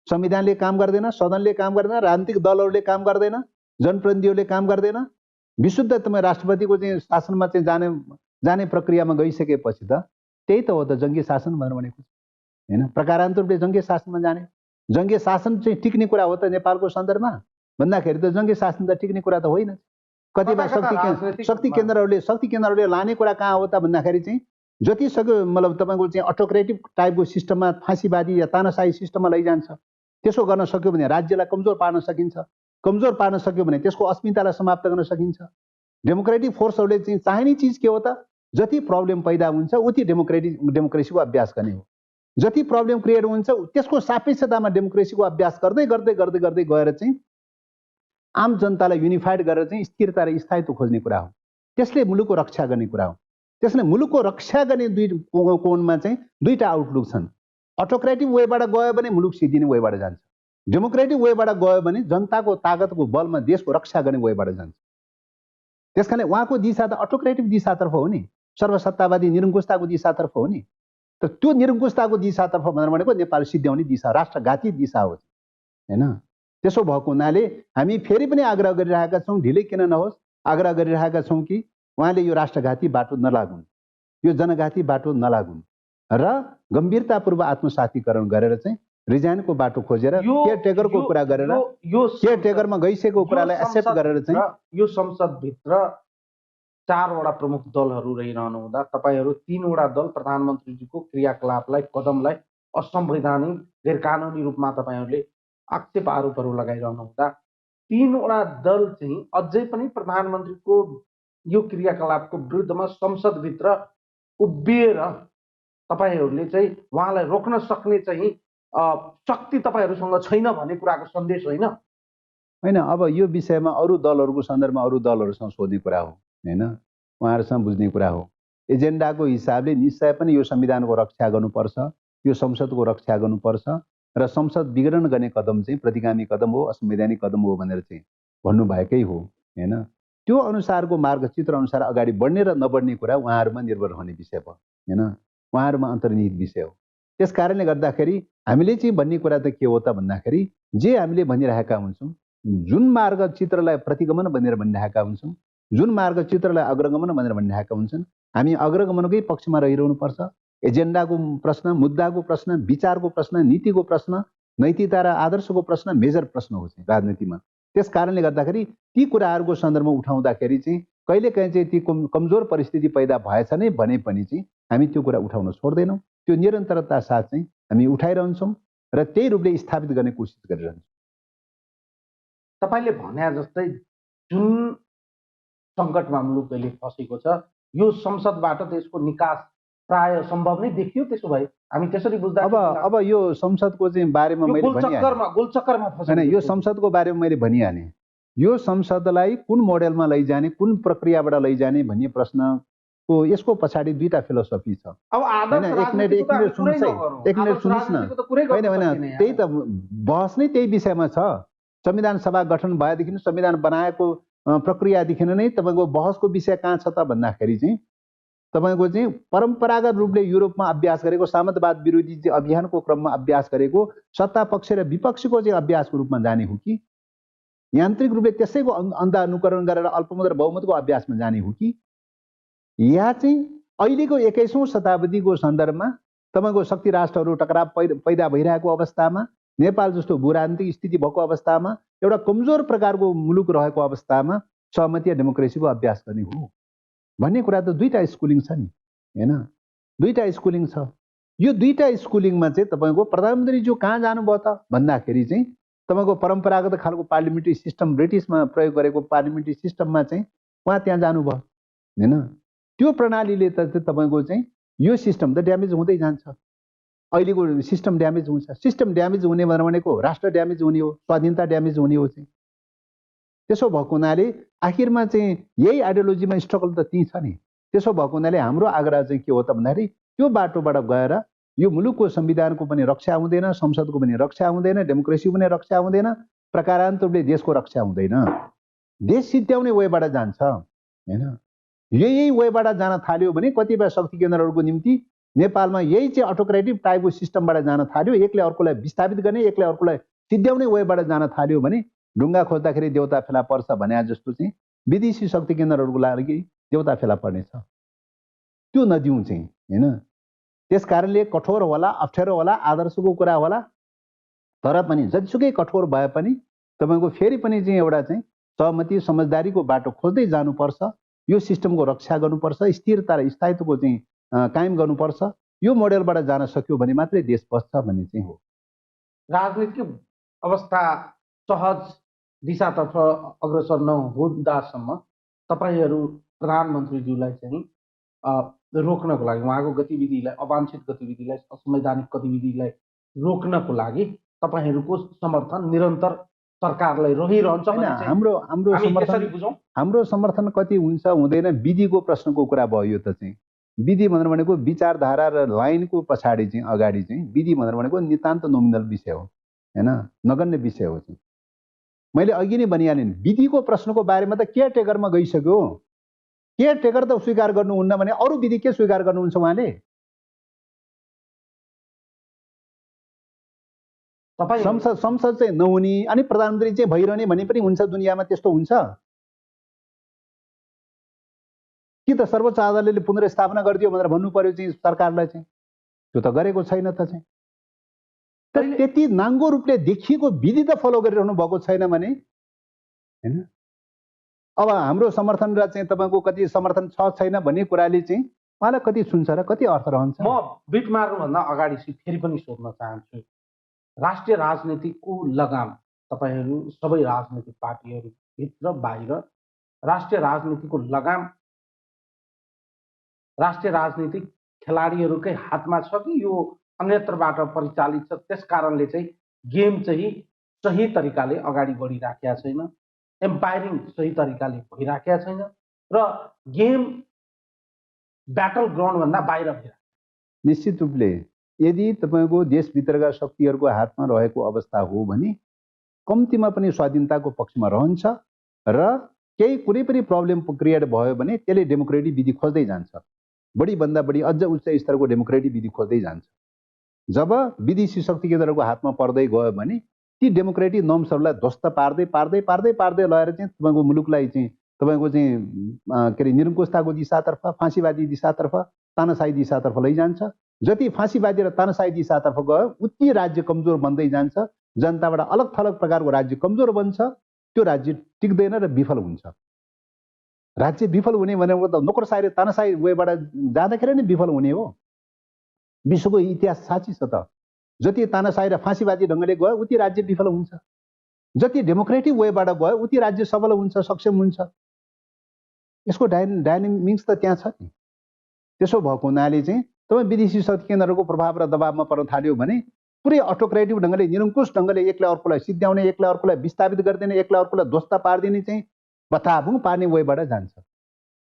संविधानले काम गर्दैन, सदनले काम गर्दैन, राजनीतिक दलहरूले काम गर्दैन, जनप्रतिनिधिहरूले काम गर्दैन। विशुद्ध तपाईँ राष्ट्रपतिको चाहिँ शासनमा चाहिँ जाने प्रक्रियामा गइसकेपछि त त्यही त हो त जङ्गी शासन भनेको हैन। प्रकारान्तर रूपले जङ्गी शासनमा जाने। जङ्गी शासन चाहिँ टिक्ने कुरा हो त नेपालको सन्दर्भमा भन्दाखेरि त जङ्गी शासन त टिक्ने कुरा त होइन। कतिपय शक्ति केन्द्रहरूले लाने कुरा कहाँ हो त भन्दाखेरि चाहिँ जति सक्यो मतलब तपाईँको चाहिँ अटोक्रेटिभ टाइपको सिस्टममा फाँसीवादी या तानाशाही सिस्टममा लैजान्छ। त्यसो गर्न सक्यो भने राज्यलाई कमजोर पार्न सकिन्छ। कमजोर पार्न सक्यो भने त्यसको अस्मितालाई समाप्त गर्न सकिन्छ। डेमोक्रेटिक फोर्सहरूले चाहिँ चाहिने चिज के हो त जति प्रब्लम पैदा हुन्छ उति डेमोक्रेसीको अभ्यास गर्ने हो। जति प्रब्लम क्रिएट हुन्छ त्यसको सापेक्षतामा डेमोक्रेसीको अभ्यास गर्दै गर्दै गर्दै गर्दै गएर चाहिँ आम जनतालाई युनिफाइड गरेर चाहिँ स्थिरता र स्थायित्व खोज्ने कुरा हो। त्यसले मुलुकको रक्षा गर्ने कुरा हो। त्यसले मुलुकको रक्षा गर्ने दुई कोणमा चाहिँ दुईटा आउटलुक छन्। अटोक्रेटिभ वेबाट गयो भने मुलुक सिद्धिने वेबाट जान्छ। डेमोक्रेटिक वेबाट गयो भने जनताको ताकतको बलमा देशको रक्षा गर्ने वेबाट जान्छ। त्यसकारणले उहाँको दिशा त अटोक्रेटिभ दिशातर्फ हो नि, सर्वसत्तावादी निरङ्कुशताको दिशातर्फ हो नि। त त्यो निरङ्कुशताको दिशातर्फ भनेको नेपाल सिद्ध्याउने दिशा, राष्ट्रघाती दिशा हो हैन। त्यसो भएको हुनाले हामी फेरि पनि आग्रह गरिरहेका छौँ, ढिलै किन नहोस् आग्रह गरिरहेका छौँ कि उहाँले यो राष्ट्रघाती बाटो नलागुन्, यो जनघाती बाटो नलागुन् र गम्भीरतापूर्वक आत्मसातीकरण गरेर चाहिँ रिजाइनको बाटो खोजेर केयरटेकरको कुरा गरेर केयरटेकरमा गइसकेको कुरालाई एक्सेप्ट गरेर चाहिँ यो संसदभित्र 4 वटा प्रमुख दलहरू रहिरहनु हुँदा तपाईहरू 3 वटा दल प्रधानमन्त्रीजीको क्रियाकलापलाई कदमलाई असंवैधानिक गैरकानुनी रूपमा तपाईहरूले आक्षेप आरोपहरू लगाइरहनु हुँदा तीनवटा दल चाहिँ अझै पनि प्रधानमन्त्रीको यो क्रियाकलापको विरुद्धमा संसदभित्र उभिएर तपाईहरूले चाहिँ उहाँलाई रोक्न सक्ने चाहिँ शक्ति तपाईँहरूसँग छैन भन्ने कुराको सन्देश होइन? होइन, अब यो विषयमा अरू दलहरूको सन्दर्भमा अरू दलहरूसँग सोध्ने कुरा हो होइन, उहाँहरूसँग बुझ्ने कुरा हो। एजेन्डाको हिसाबले निश्चय पनि यो संविधानको रक्षा गर्नुपर्छ, यो संसदको रक्षा गर्नुपर्छ र संसद विघटन गर्ने कदम चाहिँ प्रतिगामी कदम हो, असंवैधानिक कदम हो भनेर चाहिँ भन्नुभएकै हो होइन। त्यो अनुसारको मार्गचित्र अनुसार अगाडि बढ्ने र नबढ्ने कुरा उहाँहरूमा निर्भर रहने विषय भयो होइन, उहाँहरूमा अन्तर्निहित विषय हो। त्यस कारणले गर्दाखेरि हामीले चाहिँ भन्ने कुरा त के हो त भन्दाखेरि, जे हामीले भनिरहेका हुन्छौँ, जुन मार्गचित्रलाई प्रतिगमन भनेर भनिरहेका हुन्छौँ, जुन मार्गचित्रलाई अग्रगमन भनेर भनिरहेका हुन्छन्, हामी अग्रगमनकै पक्षमा रहिरहनुपर्छ। एजेन्डाको प्रश्न, मुद्दाको प्रश्न, विचारको प्रश्न, नीतिको प्रश्न, नैतिकता र आदर्शको प्रश्न मेजर प्रश्न हो चाहिँ राजनीतिमा। त्यस कारणले गर्दाखेरि ती कुराहरूको सन्दर्भमा उठाउँदाखेरि चाहिँ कहिलेकाहीँ चाहिँ ती कमजोर परिस्थिति पैदा भएछ नै भने पनि चाहिँ हामी त्यो कुरा उठाउन छोड्दैनौँ। त्यो निरन्तरता साथ चाहिँ हामी उठाइरहन्छौँ र त्यही रूपले स्थापित गर्ने कोसिस गरिरहन्छौँ। तपाईँले भने जस्तै जुन सङ्कटमा मुलुक अहिले फसेको छ, यो संसदबाट त्यसको निकास प्राय सम्भव नै देखियो। त्यसो भए हामी त्यसरी बुझ्दा अब यो संसदको चाहिँ बारेमा मैले गोलचक्करमा होइन, यो संसदको बारेमा मैले भनिहालेँ। यो संसदलाई कुन मोडेलमा लैजाने, कुन प्रक्रियाबाट लैजाने भन्ने प्रश्नको यसको पछाडि दुईटा फिलोसफी छ। अब एक मिनट सुन्नुहोस् न। होइन, त्यही त बहस नै त्यही विषयमा छ। संविधान सभा गठन भएदेखि संविधान बनाएको प्रक्रियादेखि नै तपाईँको बहसको विषय कहाँ छ त भन्दाखेरि चाहिँ तपाईँको चाहिँ परम्परागत रूपले युरोपमा अभ्यास गरेको सामन्तवाद विरोधी चाहिँ अभियानको क्रममा अभ्यास गरेको सत्ता पक्ष र विपक्षको चाहिँ अभ्यासको रूपमा जाने हो कि यान्त्रिक रूपले त्यसैको अन्ध अनुकरण गरेर अल्पमत र बहुमतको अभ्यासमा जाने हो कि या चाहिँ अहिलेको 21औं शताब्दीको सन्दर्भमा तपाईँको शक्ति राष्ट्रहरू टकराव पैदा भइरहेको अवस्थामा, नेपाल जस्तो भूराजनीतिक स्थिति भएको अवस्थामा, एउटा कमजोर प्रकारको मुलुक रहेको अवस्थामा सहमति या डेमोक्रेसीको अभ्यास गर्ने हो भन्ने कुरा त दुईटा स्कुलिङ छ नि होइन, दुईटा स्कुलिङ छ। यो दुईटा स्कुलिङमा चाहिँ तपाईँको प्रधानमन्त्रीज्यू कहाँ जानुभयो त भन्दाखेरि चाहिँ तपाईँको परम्परागत खालको पार्लिमेन्ट्री सिस्टम, ब्रिटिसमा प्रयोग गरेको पार्लिमेन्ट्री सिस्टममा चाहिँ उहाँ त्यहाँ जानुभयो होइन। त्यो प्रणालीले त तपाईँको चाहिँ यो सिस्टम त ड्यामेज हुँदै जान्छ। अहिलेको सिस्टम ड्यामेज हुन्छ। सिस्टम ड्यामेज हुने भनेको राष्ट्र ड्यामेज हुने हो, स्वाधीनता ड्यामेज हुने हो चाहिँ। त्यसो भएको हुनाले आखिरमा चाहिँ यही आइडियोलोजीमा स्ट्रगल त त्यही छ नि। त्यसो भएको हुनाले हाम्रो आग्रह चाहिँ के हो त भन्दाखेरि त्यो बाटोबाट गएर यो मुलुकको संविधानको पनि रक्षा हुँदैन, संसदको पनि रक्षा हुँदैन, डेमोक्रेसीको पनि रक्षा हुँदैन, प्रकारान्त रूपले देशको रक्षा हुँदैन। देश सिद्ध्याउने वेबाट जान्छ होइन। यही वेबाट जान थाल्यो भने कतिपय शक्ति केन्द्रहरूको निम्ति नेपालमा यही चाहिँ अटोक्रेटिभ टाइपको सिस्टमबाट जान थाल्यो, एकले अर्कोलाई विस्थापित गर्ने, एकले अर्कोलाई सिद्ध्याउने वेबाट जान थाल्यो भने ढुङ्गा खोज्दाखेरि देउता फेला पर्छ भने जस्तो चाहिँ विदेशी शक्ति केन्द्रहरूको लागि देउता फेला पर्नेछ। त्यो नदिउँ चाहिँ होइन। त्यस कारणले कठोर होला, अप्ठ्यारो होला, आदर्शको कुरा होला, तर पनि जतिसुकै कठोर भए पनि तपाईँको फेरि पनि चाहिँ एउटा चाहिँ सहमति समझदारीको बाटो खोज्दै जानुपर्छ। यो सिस्टमको रक्षा गर्नुपर्छ, स्थिरता र स्थायित्वको चाहिँ कायम गर्नुपर्छ। यो मोडेलबाट जान सक्यो भने मात्रै देश बच्छ भन्ने चाहिँ हो। राजनीतिक अवस्था सहज दिशातर्फ अग्रसर नहुँदासम्म तपाईँहरू प्रधानमन्त्रीज्यूलाई चाहिँ रोक्नको लागि, उहाँको गतिविधिलाई, अवांछित गतिविधिलाई, असंवैधानिक गतिविधिलाई रोक्नको लागि तपाईँहरूको समर्थन निरन्तर सरकारलाई रहिरहन्छ। हाम्रो समर्थन कति हुन्छ हुँदैन विधिको प्रश्नको कुरा भयो। यो त चाहिँ विधि भनेको विचारधारा र लाइनको पछाडि चाहिँ अगाडि चाहिँ विधि भनेको नितान्त नोमिनल विषय हो होइन, नगण्य विषय हो चाहिँ। मैले अघि नै भनिहालेँ, विधिको प्रश्नको बारेमा त केयरटेकरमा गइसक्यो। केयरटेकर त स्वीकार गर्नुहुन्न भने अरू विधि के स्वीकार गर्नुहुन्छ उहाँले? संसद चाहिँ नहुने अनि प्रधानमन्त्री चाहिँ भइरहने भन्ने पनि हुन्छ दुनियाँमा। त्यस्तो हुन्छ कि त सर्वोच्च अदालतले पुनर्स्थापना गरिदियो भनेर भन्नु पर्यो चाहिँ सरकारलाई चाहिँ? त्यो त गरेको छैन त चाहिँ। त्यति नाङ्गो रूपले देखिएको विधि त फलो गरिरहनु भएको छैन भने होइन। अब हाम्रो समर्थन र चाहिँ तपाईँको कति समर्थन छ छैन भन्ने कुराले चाहिँ उहाँलाई कति सुन्छ र कति अर्थ रहन्छ? म बिट मार्नुभन्दा अगाडि फेरि पनि सोध्न चाहन्छु, राष्ट्रिय राजनीतिको लगाम तपाईहरू सबै राजनीतिक पार्टीहरू भित्र बाहिर राष्ट्रिय राजनीतिको लगाम राष्ट्रिय राजनीतिक खेलाडीहरूकै हातमा छ कि यो अन्यत्रबाट परिचालित छ? त्यस कारणले चाहिँ गेम चाहिँ सही तरिकाले अगाडि बढिराखेका छैन, एम्पायरिङ सही तरिकाले भइराखेका छैन र गेम ब्याटल ग्राउन्डभन्दा बाहिर भइरहेको छ। निश्चित रूपले यदि तपाईँको देशभित्रका शक्तिहरूको हातमा रहेको अवस्था हो भने कम्तीमा पनि स्वाधीनताको पक्षमा रहन्छ र केही कुनै पनि प्रब्लम क्रिएट भयो भने त्यसले डेमोक्रेटिक विधि खोज्दै जान्छ, बढीभन्दा बढी अझ उच्च स्तरको डेमोक्रेटिक विधि खोज्दै जान्छ। जब विदेशी शक्ति केन्द्रको हातमा पर्दै गयो भने ती डेमोक्रेटिक नर्म्सहरूलाई ध्वस्त पार्दै पार्दै पार्दै पार्दै लगेर चाहिँ तपाईँको मुलुकलाई चाहिँ तपाईँको चाहिँ के अरे निरङ्कुशताको दिशातर्फ, फाँसीवादी दिशातर्फ, तानाशाही दिशातर्फ लैजान्छ। जति फाँसीवादी र तानाशाही दिशातर्फ गयो उति राज्य कमजोर बन्दै जान्छ, जनताबाट अलग थलग प्रकारको राज्य कमजोर बन्छ, त्यो राज्य टिक्दैन र विफल हुन्छ। राज्य विफल हुने भनेको त नोकरशाही र तानाशाही वेबाट जाँदाखेरि नै विफल हुने हो। विश्वको इतिहास साँच्ची छ त। जति तानाशाही र फाँसीवादी ढङ्गले गयो उति राज्य विफल हुन्छ, जति डेमोक्रेटिक वेबाट गयो उति राज्य सबल हुन्छ, सक्षम हुन्छ। यसको डाइनामिक्स त त्यहाँ छ नि। त्यसो भएको हुनाले चाहिँ तपाईँ विदेशी शक्ति केन्द्रहरूको प्रभाव र दबावमा पर्न थाल्यो भने पुरै अटोक्रेटिभ ढङ्गले, निरङ्कुश ढङ्गले एकलाई अर्कोलाई सिद्ध्याउने, एकलाई अर्कोलाई विस्थापित गरिदिने, एकलाई अर्कोलाई ध्वस्त पारिदिने चाहिँ बथाबुङ पार्ने वेबाट जान्छ।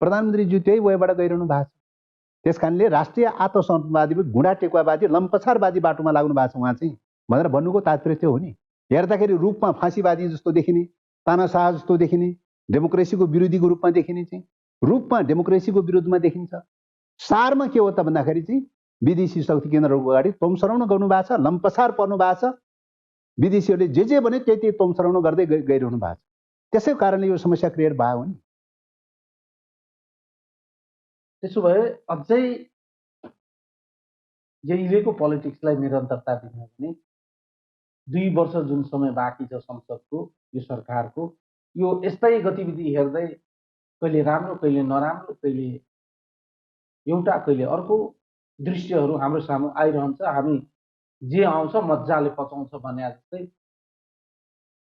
प्रधानमन्त्रीज्यू त्यही वेबाट गइरहनु भएको छ। त्यस कारणले राष्ट्रिय आत्मसमर्पणवादी, घुँडा टेकुवावादी, लम्पसारवादी बाटोमा लाग्नु भएको छ उहाँ चाहिँ भनेर भन्नुको तात्पर्य त्यो हो नि। हेर्दाखेरि रूपमा फाँसीवादी जस्तो देखिने, तानाशाह जस्तो देखिने, डेमोक्रेसीको विरोधीको रूपमा देखिने चाहिँ रूपमा डेमोक्रेसीको विरुद्धमा देखिन्छ। सारमा के हो त भन्दाखेरि चाहिँ विदेशी शक्ति केन्द्रहरूको अगाडि तोमसराउन गर्नु भएको छ, लम्पसार पर्नु भएको छ। विदेशीहरूले जे भने त्यही तोमसराउन गर्दै गइरहनु भएको छ। त्यसै कारणले यो समस्या क्रिएट भयो नि। त्यसो भए अझै यहिलेको पोलिटिक्सलाई निरन्तरता दिन भने 2 वर्ष जुन समय बाँकी छ संसदको, यो सरकारको, यो यस्तै गतिविधि हेर्दै कहिले राम्रो कहिले नराम्रो, कहिले एउटा कहिले अर्को दृश्यहरू हाम्रो सामु आइरहन्छ। हामी जे आउँछ मजाले पचाउँछ भने जस्तै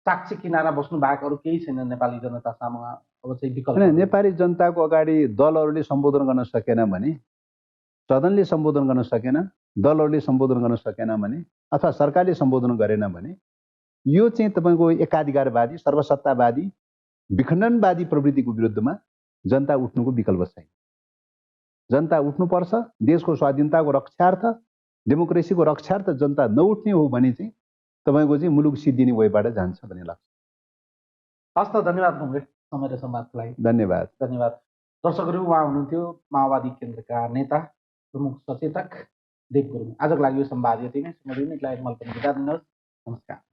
साक्षी किनारा बस्नु बाहेक अरू केही छैन नेपाली जनता सामु। अब चाहिँ विकल्प नेपाली जनताको अगाडि दलहरूले सम्बोधन गर्न सकेन भने, सदनले सम्बोधन गर्न सकेन, दलहरूले सम्बोधन गर्न सकेन भने अथवा सरकारले सम्बोधन गरेन भने यो चाहिँ तपाईँको एकाधिकारवादी, सर्वसत्तावादी, विखण्डनवादी प्रवृत्तिको विरुद्धमा जनता उठ्नुको विकल्प छैन। जनता उठ्नुपर्छ। देशको स्वाधीनताको रक्षार्थ, डेमोक्रेसीको रक्षार्थ जनता नउठ्ने हो भने चाहिँ तपाईँको चाहिँ मुलुक सिद्धिने वेबाट जान्छ भन्ने लाग्छ। हस् त, धन्यवाद भङ्गे समय र संवादको लागि। धन्यवाद। धन्यवाद। दर्शकहरू, उहाँ हुनुहुन्थ्यो माओवादी केन्द्रका नेता प्रमुख सचेतक देव गुरुङ। आजको लागि यो संवाद यति नै। समय दिनुको लागि मलाई पनि बिदा दिनुहोस्। नमस्कार।